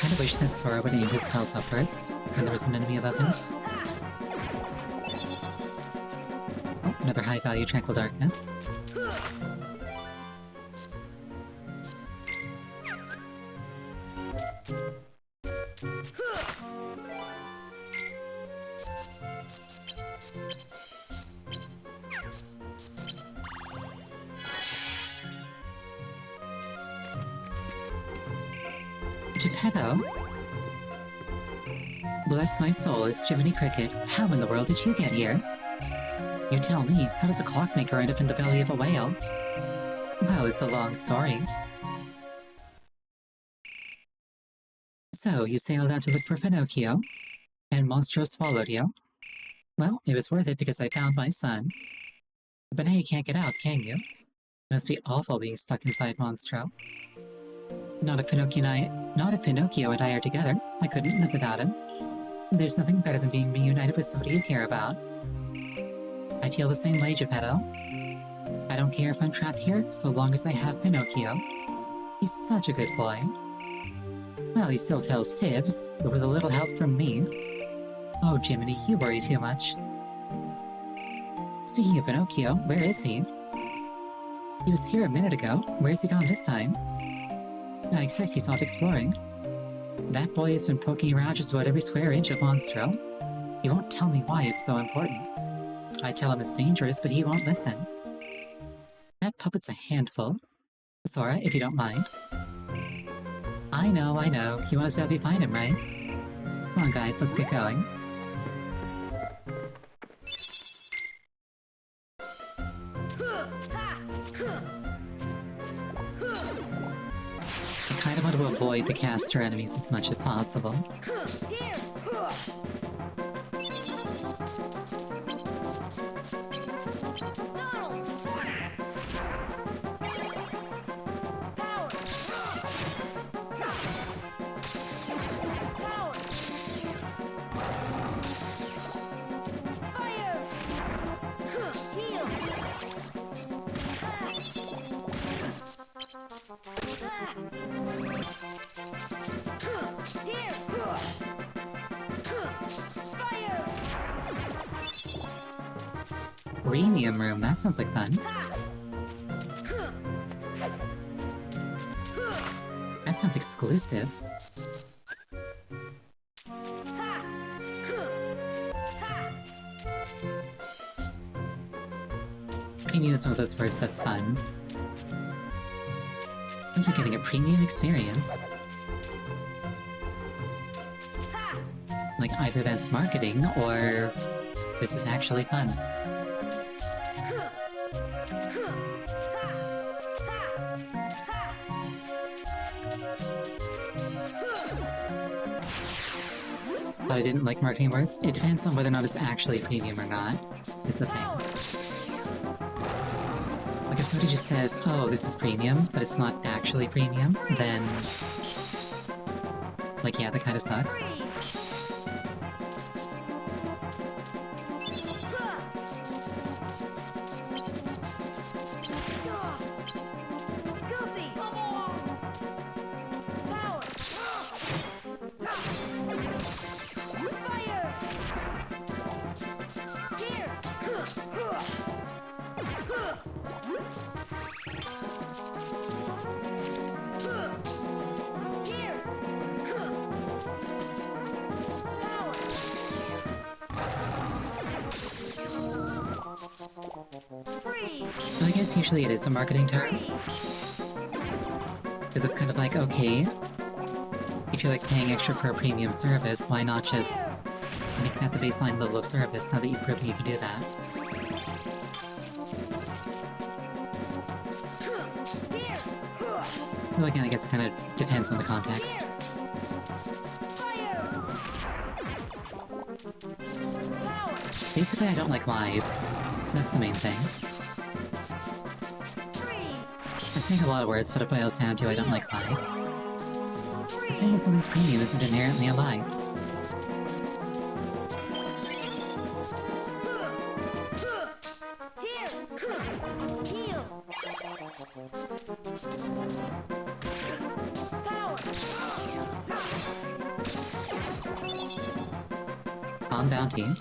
S1: I wish that Sora would aim his spells upwards when there was an enemy above him. Oh, another high-value Tranquil Darkness. Geppetto? Bless my soul, it's Jiminy Cricket. How in the world did you get here? You tell me, how does a clockmaker end up in the belly of a whale? Well, it's a long story. So, you sailed out to look for Pinocchio? And Monstro swallowed you? Well, it was worth it because I found my son. But now you can't get out, can you? It must be awful being stuck inside Monstro. Not if Pinocchio and I are together. I couldn't live without him. There's nothing better than being reunited with somebody you care about. I feel the same way, Geppetto. I don't care if I'm trapped here, so long as I have Pinocchio. He's such a good boy. Well, he still tells fibs, but with a little help from me. Oh, Jiminy, you worry too much. Speaking of Pinocchio, where is he? He was here a minute ago. Where's he gone this time? I expect he's off exploring. That boy has been poking around just about every square inch of Monstro. He won't tell me why it's so important. I tell him it's dangerous, but he won't listen. That puppet's a handful. Sora, if you don't mind. I know. You want us to help you find him, right? Come on, guys, let's get going. I kind of want to avoid the caster enemies as much as possible. Premium room, that sounds like fun. That sounds exclusive. Premium is one of those words that's fun. Oh, you're getting a premium experience. Like, either that's marketing, or this is actually fun. But I didn't like marketing words. It depends on whether or not it's actually premium or not, is the thing. Like if somebody just says, oh, this is premium, but it's not actually premium, then... like, yeah, that kinda sucks. I guess usually it is a marketing term. Because it's kind of like, okay, if you're like paying extra for a premium service, why not just make that the baseline level of service now that you've proven you can do that? Well, again, I guess it kind of depends on the context. Basically, I don't like lies. That's the main thing. I'm saying a lot of words, but it boils down to I don't like lies. Saying that something's premium isn't inherently a lie. On Bounty.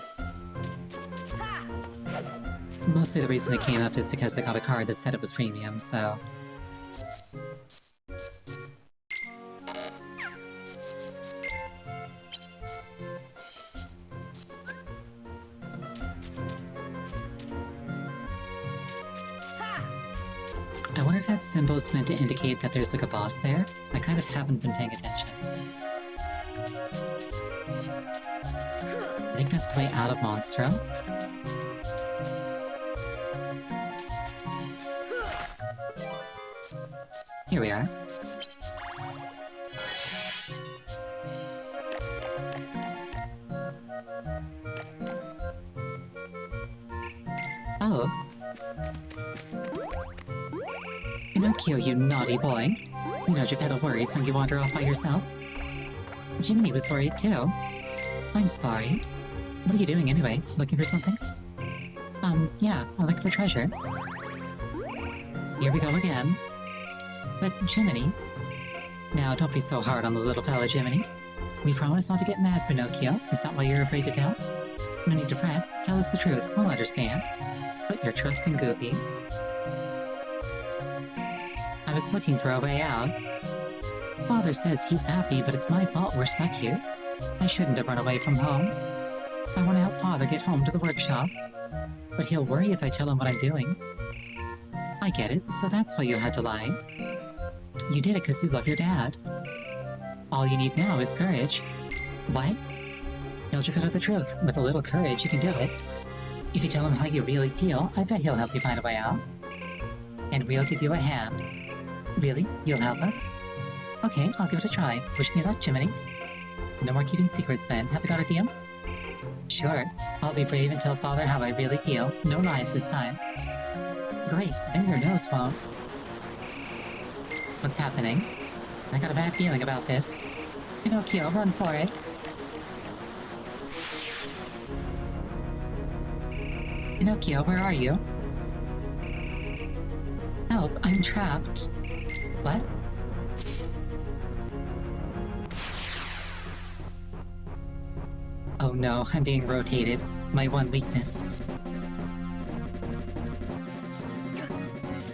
S1: Mostly the reason it came up is because I got a card that said it was premium, so... I wonder if that symbol's meant to indicate that there's like a boss there? I kind of haven't been paying attention. I think that's the way out of Monstro. Here we are. Oh. Pinocchio, you naughty boy. You know Geppetto worries when you wander off by yourself. Jiminy was worried too. I'm sorry. What are you doing anyway? Looking for something? Yeah, I'm looking for treasure. Here we go again. But Jiminy... Now, don't be so hard on the little fella, Jiminy. We promise not to get mad, Pinocchio. Is that why you're afraid to tell? No need to fret. Tell us the truth. We'll understand. Put your trust in Goofy. I was looking for a way out. Father says he's happy, but it's my fault we're stuck here. I shouldn't have run away from home. I want to help Father get home to the workshop. But he'll worry if I tell him what I'm doing. I get it, so that's why you had to lie. You did it because you love your dad. All you need now is courage. What? Tell Geppetto the truth. With a little courage, you can do it. If you tell him how you really feel, I bet he'll help you find a way out. And we'll give you a hand. Really? You'll help us? Okay, I'll give it a try. Wish me luck, Jiminy. No more keeping secrets then. Have you got a deal? Sure. I'll be brave and tell Father how I really feel. No lies this time. Great. Then your nose won't. What's happening? I got a bad feeling about this. Pinocchio, run for it. Pinocchio, where are you? Help, I'm trapped. What? Oh no, I'm being rotated. My one weakness.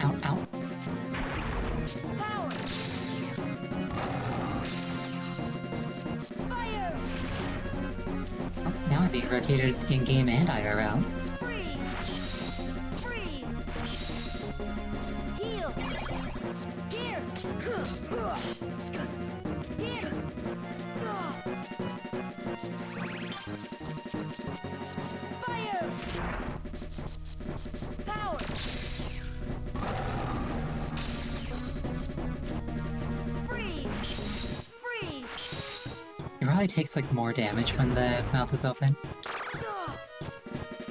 S1: Ow, ow. Oh, now I'm being rotated in-game and IRL. It probably takes like more damage when the mouth is open.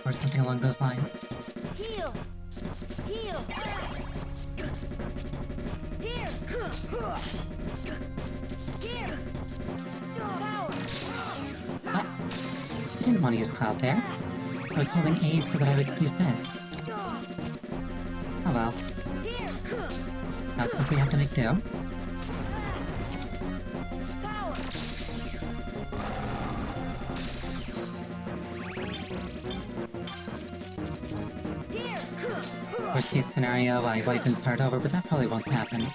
S1: Or something along those lines.
S2: Heal! Heal! Here! Here! Power!
S1: What? I didn't want to use Cloud there. I was holding A so that I would use this. Oh well. That's something we have to make do. Worst case scenario, I wipe and start over, but that probably won't happen.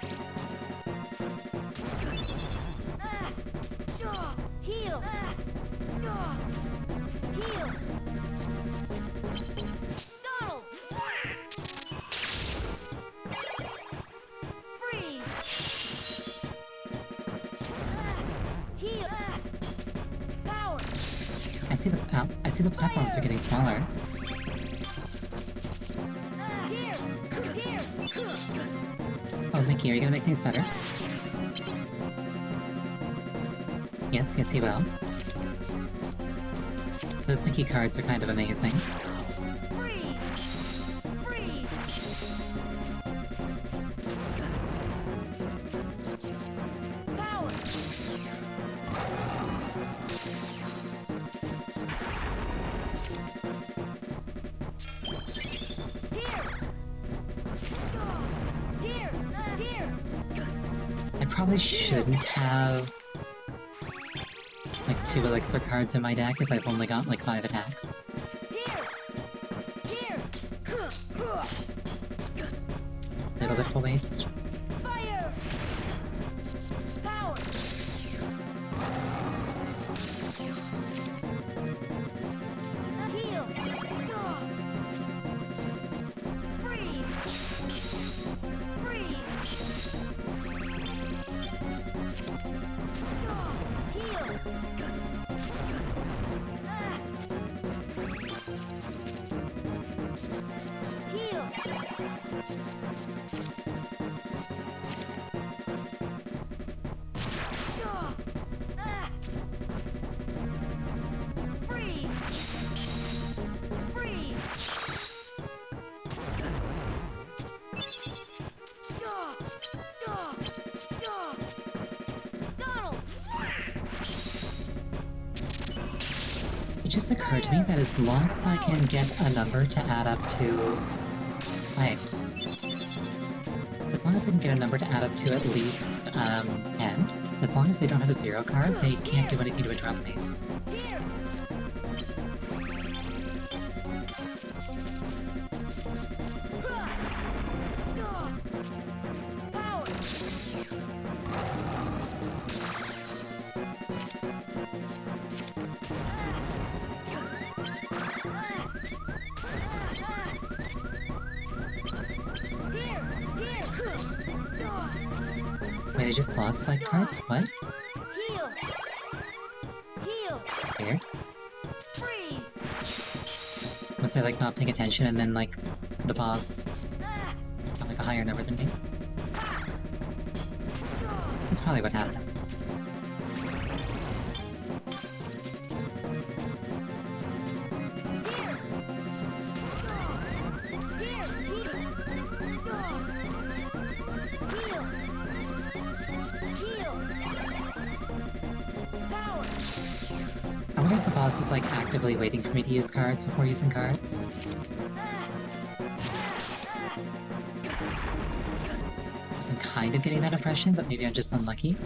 S2: Heal! Heal! Donald! Free! Heal! Power!
S1: I see the platforms are getting smaller. Oh, Mickey, are you gonna make things better? Yes, he will. Those Mickey cards are kind of amazing.
S2: Free! Free! Power! Here!
S1: I probably shouldn't have like 2 elixir cards in my deck if I've only got like 5 attacks.
S2: Here!
S1: A little bit of a waste.
S2: Fire! Power! Heal! Free! Free! Heal! Heal!
S1: just occurred to me that as long as I can get a number to add up to... Wait. As long as I can get a number to add up to at least, 10, as long as they don't have a 0 card, they can't do anything to interrupt me.
S2: Here. Power.
S1: Wait, I just lost select cards? What?
S2: Heal. Heal.
S1: Weird.
S2: Freeze.
S1: Was I, like, not paying attention and then, like, the boss
S2: Ah.
S1: got, like, a higher number than me? That's probably what happened. I wonder if the boss is, like, actively waiting for me to use cards before using cards. So I'm kind of getting that impression, but maybe I'm just unlucky.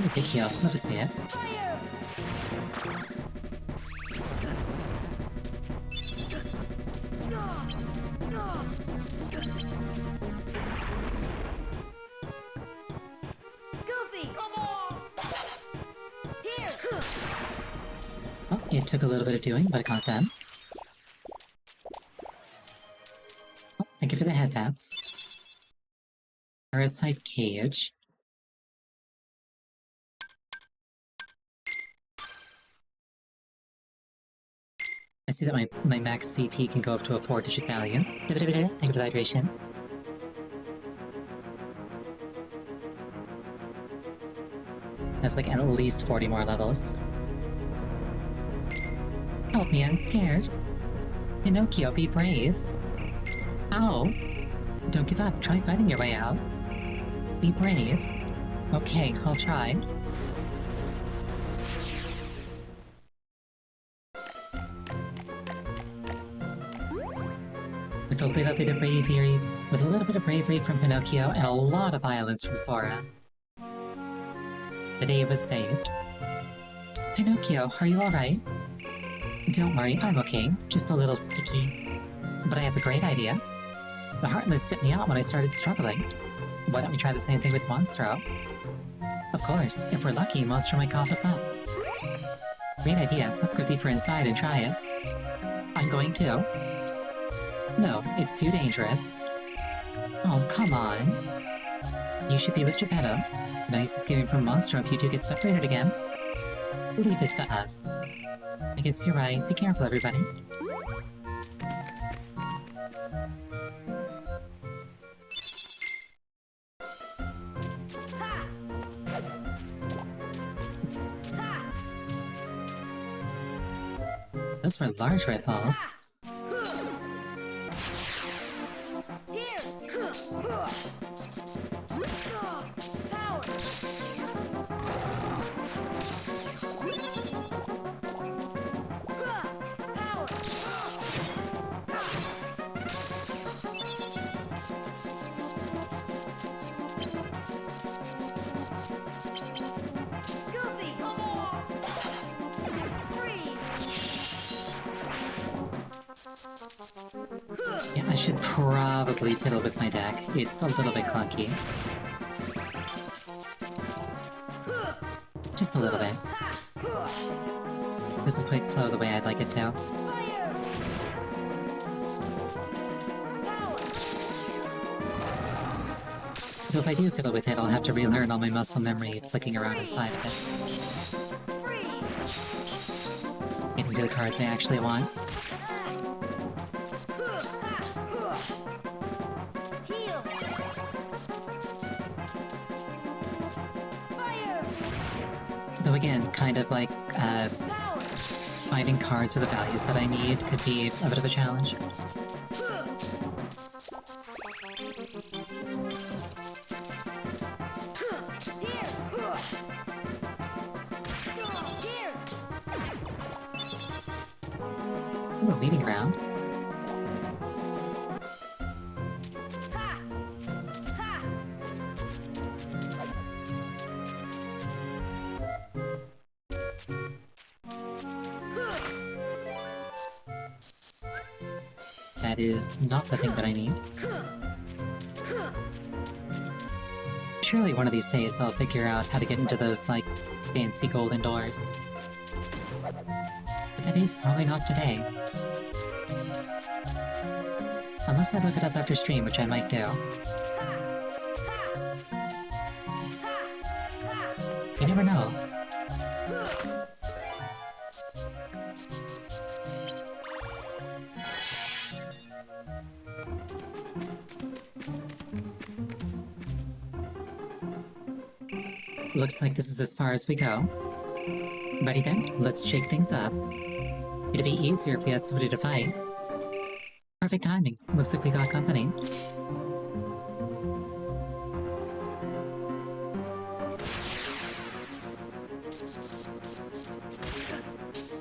S1: Ooh, big heal. Love to see it.
S2: Goofy, come on! Here!
S1: Well, it took a little bit of doing, but it got done. Oh, thank you for the headbats. Parasite Cage. I see that my max CP can go up to a 4-digit value. Thank you for the hydration. That's like at least 40 more levels. Help me, I'm scared. Pinocchio, be brave. Ow! Don't give up, try fighting your way out. Be brave. Okay, I'll try. With a little bit of bravery from Pinocchio and a lot of violence from Sora, the day was saved. Pinocchio, are you alright? Don't worry, I'm okay. Just a little sticky. But I have a great idea. The Heartless fit me out when I started struggling. Why don't we try the same thing with Monstro? Of course, if we're lucky, Monstro might cough us up. Great idea. Let's go deeper inside and try it. I'm going to. No, it's too dangerous. Oh, come on. You should be with Geppetto. Nice escaping from Monstro if you two get separated again. Leave this to us. I guess you're right. Be careful, everybody. Those were large red balls. Yeah, I should probably fiddle with my deck. It's a little bit clunky. Just a little bit. doesn't quite flow the way I'd like it to.
S2: Fire! Power!
S1: Though if I do fiddle with it, I'll have to relearn all my muscle memory flicking around inside of it.
S2: Freeze!
S1: Getting to the cards I actually want.
S2: Heal! Fire!
S1: Though again, kind of like,
S2: Power!
S1: finding cards with the values that I need could be a bit of a challenge.
S2: Here!
S1: Ooh, meeting ground.
S2: Ha! Ha!
S1: That is not the thing that I need. Surely one of these days I'll figure out how to get into those, like, fancy golden doors. But that is probably not today. Unless I look it up after stream, which I might do. You never know. Looks like this is as far as we go. Ready then? Let's shake things up. It'd be easier if we had somebody to fight. Perfect timing. Looks like we got company.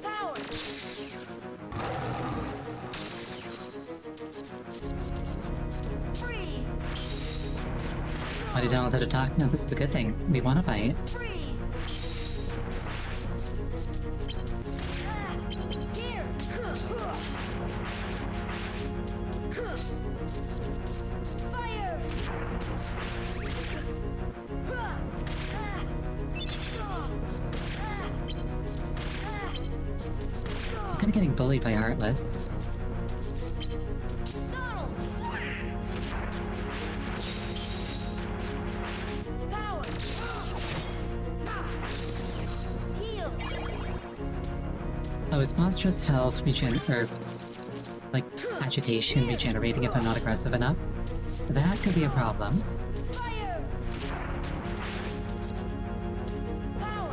S2: Power! Free!
S1: Why did Donald have to talk? No, this is a good thing. We want to fight.
S2: Free! Here! Fire!
S1: I'm kind of getting bullied by Heartless.
S2: Donald! Power! Heal!
S1: Oh, is monstrous health like, agitation regenerating if I'm not aggressive enough? That could be a problem.
S2: Fire! Power!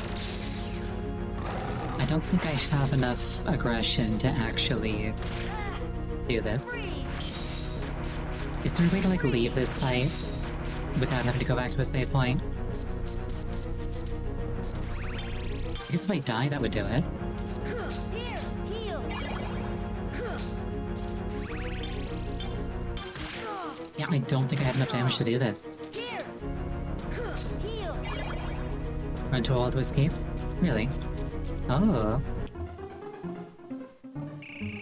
S1: I don't think I have enough aggression to actually do this.
S2: Free!
S1: Is there a way to, like, leave this fight without having to go back to a save point? I guess if I die, that would do it.
S2: Here! Heal!
S1: Yeah, I don't think I have enough damage to do this.
S2: Here! Heal!
S1: Run to a wall to escape? Really? Oh.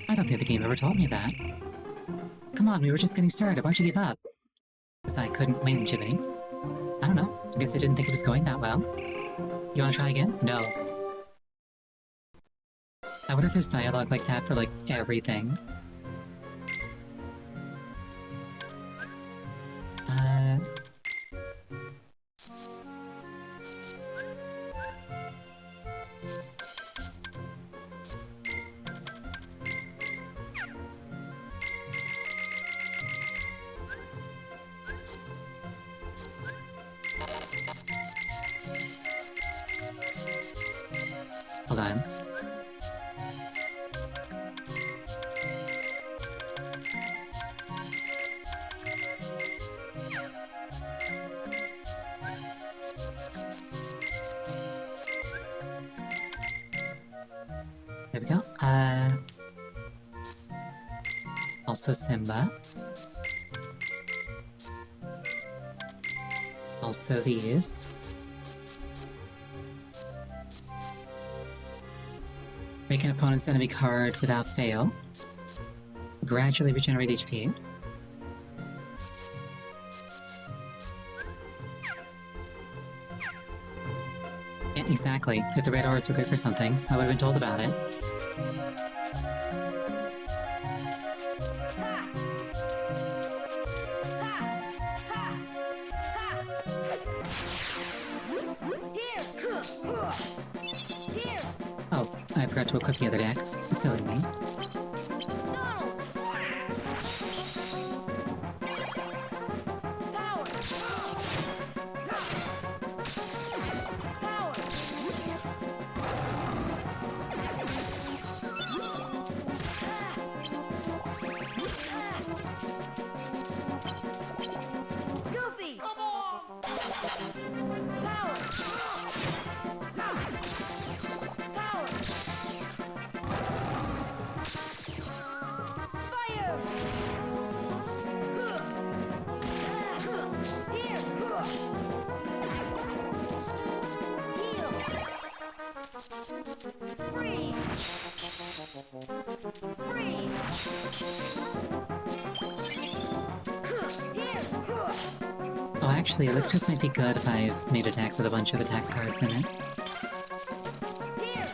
S1: I don't think the game ever taught me that. Come on, we were just getting started. Why'd you give up? Because I couldn't win, Jiminy. I don't know. I guess I didn't think it was going that well. You wanna try again? No. I wonder if there's dialogue like that for, like, everything. Hold on. There we go. Also Simba. Also these. Make an opponent's enemy card without fail. Gradually regenerate HP. Yeah, exactly. If the red ores were good for something, I would have been told about it.
S2: Ha! Ha! Ha! Ha! Here! Here!
S1: Oh, I forgot to equip the other deck. Silly me.
S2: Donald! Power! Power! Goofy! Power! Power! Fire! Here! Heal! Free! Free! Here!
S1: Oh, actually, Elixirs might be good if I've made a deck with a bunch of attack cards in it.
S2: Here!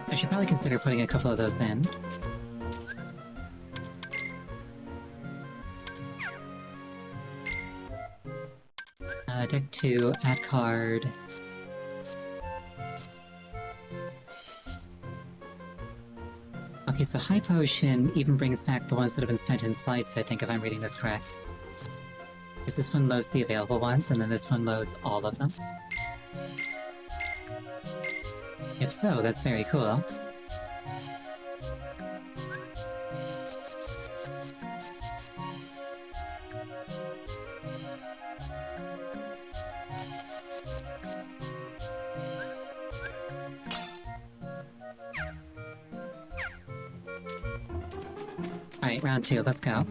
S1: I should probably consider putting a couple of those in. Deck 2, add card. Okay, so High Potion even brings back the ones that have been spent in slides, I think, if I'm reading this correct. Because this one loads the available ones, and then this one loads all of them. If so, that's very cool. Alright, round 2, let's go.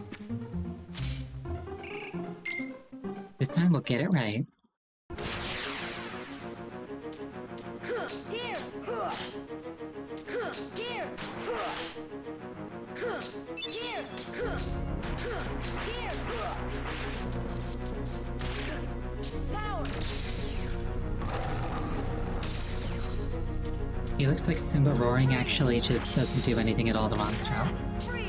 S1: This time we'll get it right.
S2: Here! Here! Here! Here! Power!
S1: He looks like Simba Roaring actually just doesn't do anything at all to Monstro.
S2: Free!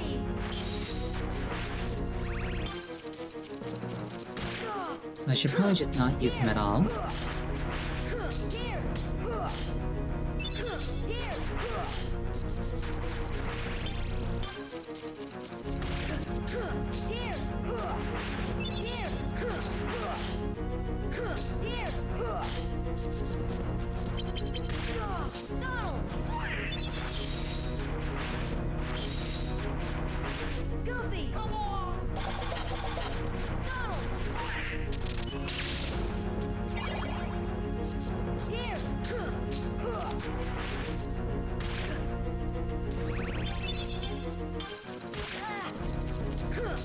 S1: So I should probably just not use him at all.
S2: Here! Here! Here! Here! Here! Donald! Goofy! Donald! Here!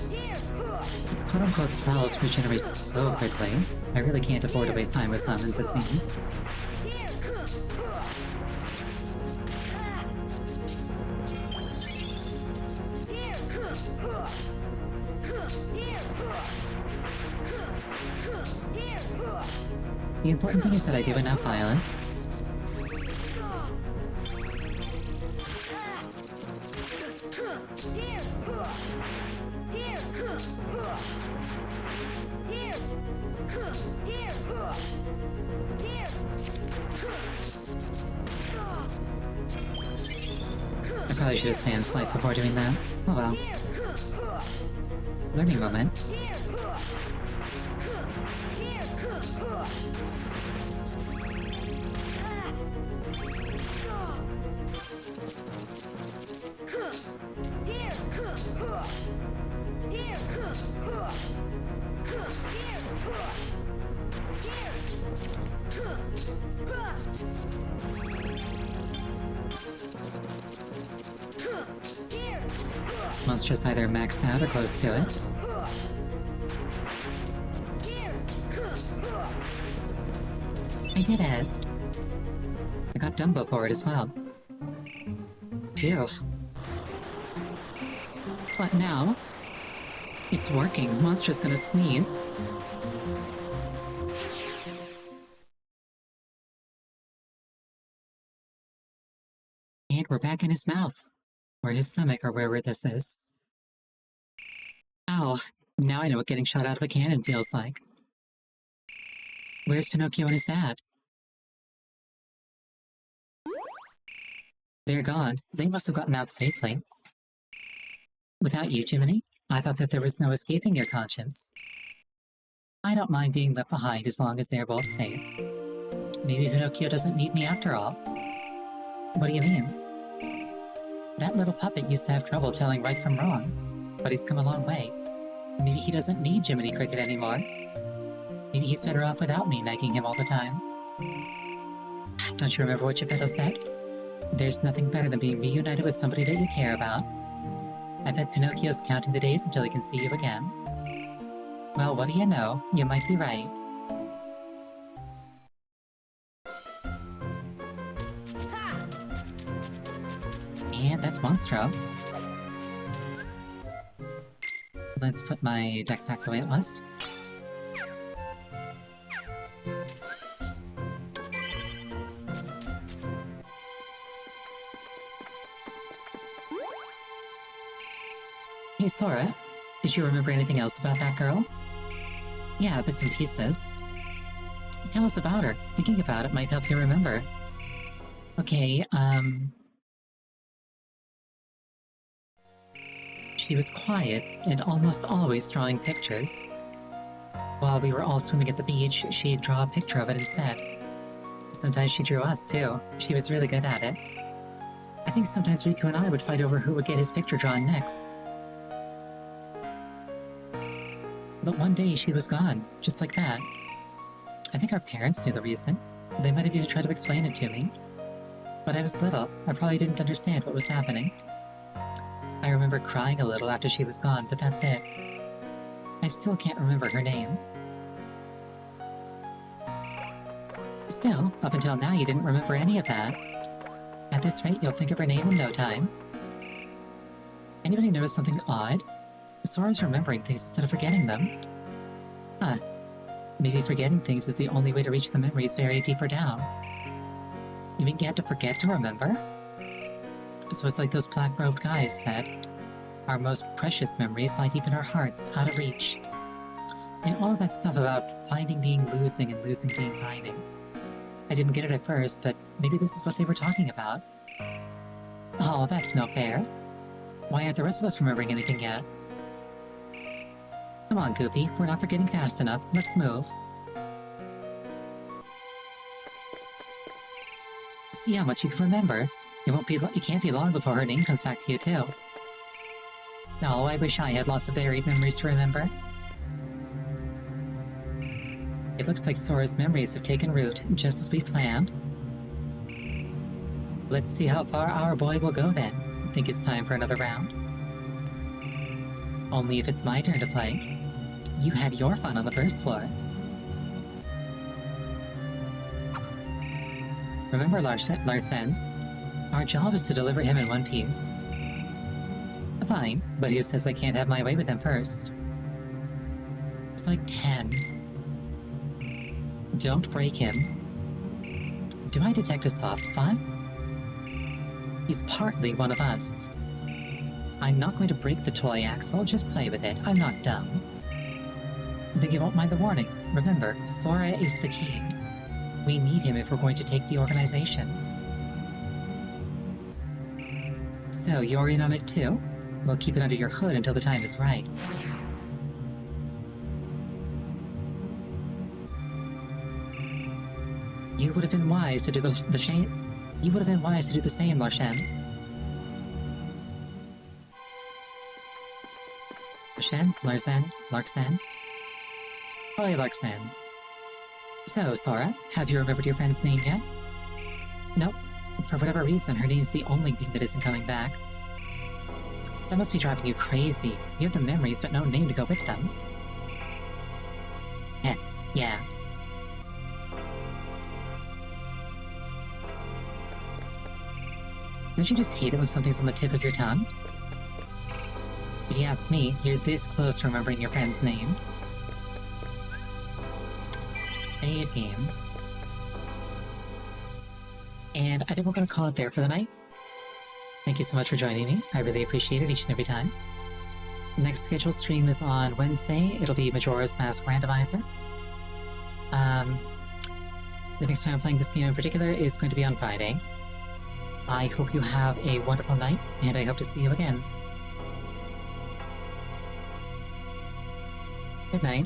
S2: Here!
S1: This quote-unquote health regenerates so quickly. I really can't afford to waste time with summons, it seems.
S2: Here! Here! Here! Here!
S1: The important thing is that I do enough violence.
S2: Here! Here! Here! Here! Here!
S1: I probably should have spammed slides before doing that. Oh well.
S2: Here!
S1: Learning moment.
S2: Here! Here! Here! Here! Here!
S1: Monster's either maxed out or close to it.
S2: Here!
S1: I did it! I got Dumbo for it as well. Phew. What now? It's working. Monster's gonna sneeze. we're back in his mouth. Or his stomach, or wherever this is. Ow, now I know what getting shot out of a cannon feels like. Where's Pinocchio and his dad? They're gone. They must have gotten out safely. Without you, Jiminy, I thought that there was no escaping your conscience. I don't mind being left behind as long as they're both safe. Maybe Pinocchio doesn't need me after all. What do you mean? That little puppet used to have trouble telling right from wrong, but he's come a long way. Maybe he doesn't need Jiminy Cricket anymore. Maybe he's better off without me nagging him all the time. Don't you remember what Geppetto said? There's nothing better than being reunited with somebody that you care about. I bet Pinocchio's counting the days until he can see you again. Well, what do you know? You might be right.
S2: Ha!
S1: And that's Monstro. Let's put my deck back the way it was. Hey Sora, did you remember anything else about that girl? Yeah, bits and pieces. Tell us about her. Thinking about it might help you remember. Okay, she was quiet and almost always drawing pictures. While we were all swimming at the beach, she'd draw a picture of it instead. Sometimes she drew us too. She was really good at it. I think sometimes Riku and I would fight over who would get his picture drawn next. But one day she was gone, just like that. I think our parents knew the reason. They might have even tried to explain it to me. But I was little. I probably didn't understand what was happening. I remember crying a little after she was gone, but that's it. I still can't remember her name. Still, up until now you didn't remember any of that. At this rate, you'll think of her name in no time. Anybody notice something odd? Sora's remembering things instead of forgetting them. Huh. Maybe forgetting things is the only way to reach the memories buried deeper down. You mean you have to forget to remember? So it's like those black-robed guys said. Our most precious memories lie deep in our hearts, out of reach. And all of that stuff about finding being losing and losing being finding. I didn't get it at first, but maybe this is what they were talking about. Oh, that's no fair. Why aren't the rest of us remembering anything yet? Come on, Goofy, we're not forgetting fast enough. Let's move. See how much you can remember. It can't be long before her name comes back to you, too. Oh, I wish I had lots of buried memories to remember. It looks like Sora's memories have taken root, just as we planned. Let's see how far our boy will go then. Think it's time for another round? Only if it's my turn to play. You had your fun on the first floor. Remember, Larsen? Our job is to deliver him in one piece. Fine, but who says I can't have my way with him first? It's like 10. Don't break him. Do I detect a soft spot? He's partly one of us. I'm not going to break the toy, Axel. Just play with it. I'm not dumb. Then you won't mind the warning. Remember, Sora is the king. We need him if we're going to take the organization. So, you're in on it too? We'll keep it under your hood until the time is right. You would have been wise to do the same. You would have been wise to do the same, Larsen. Larsen? Hi, Larsen. So, Sora, have you remembered your friend's name yet? Nope. For whatever reason, her name's the only thing that isn't coming back. That must be driving you crazy. You have the memories, but no name to go with them. Heh, yeah. Don't you just hate it when something's on the tip of your tongue? If you ask me, you're this close to remembering your friend's name. Save game. And I think we're gonna call it there for the night. Thank you so much for joining me. I really appreciate it each and every time. The next scheduled stream is on Wednesday. It'll be Majora's Mask Randomizer. The next time I'm playing this game in particular is going to be on Friday. I hope you have a wonderful night, and I hope to see you again. Good night.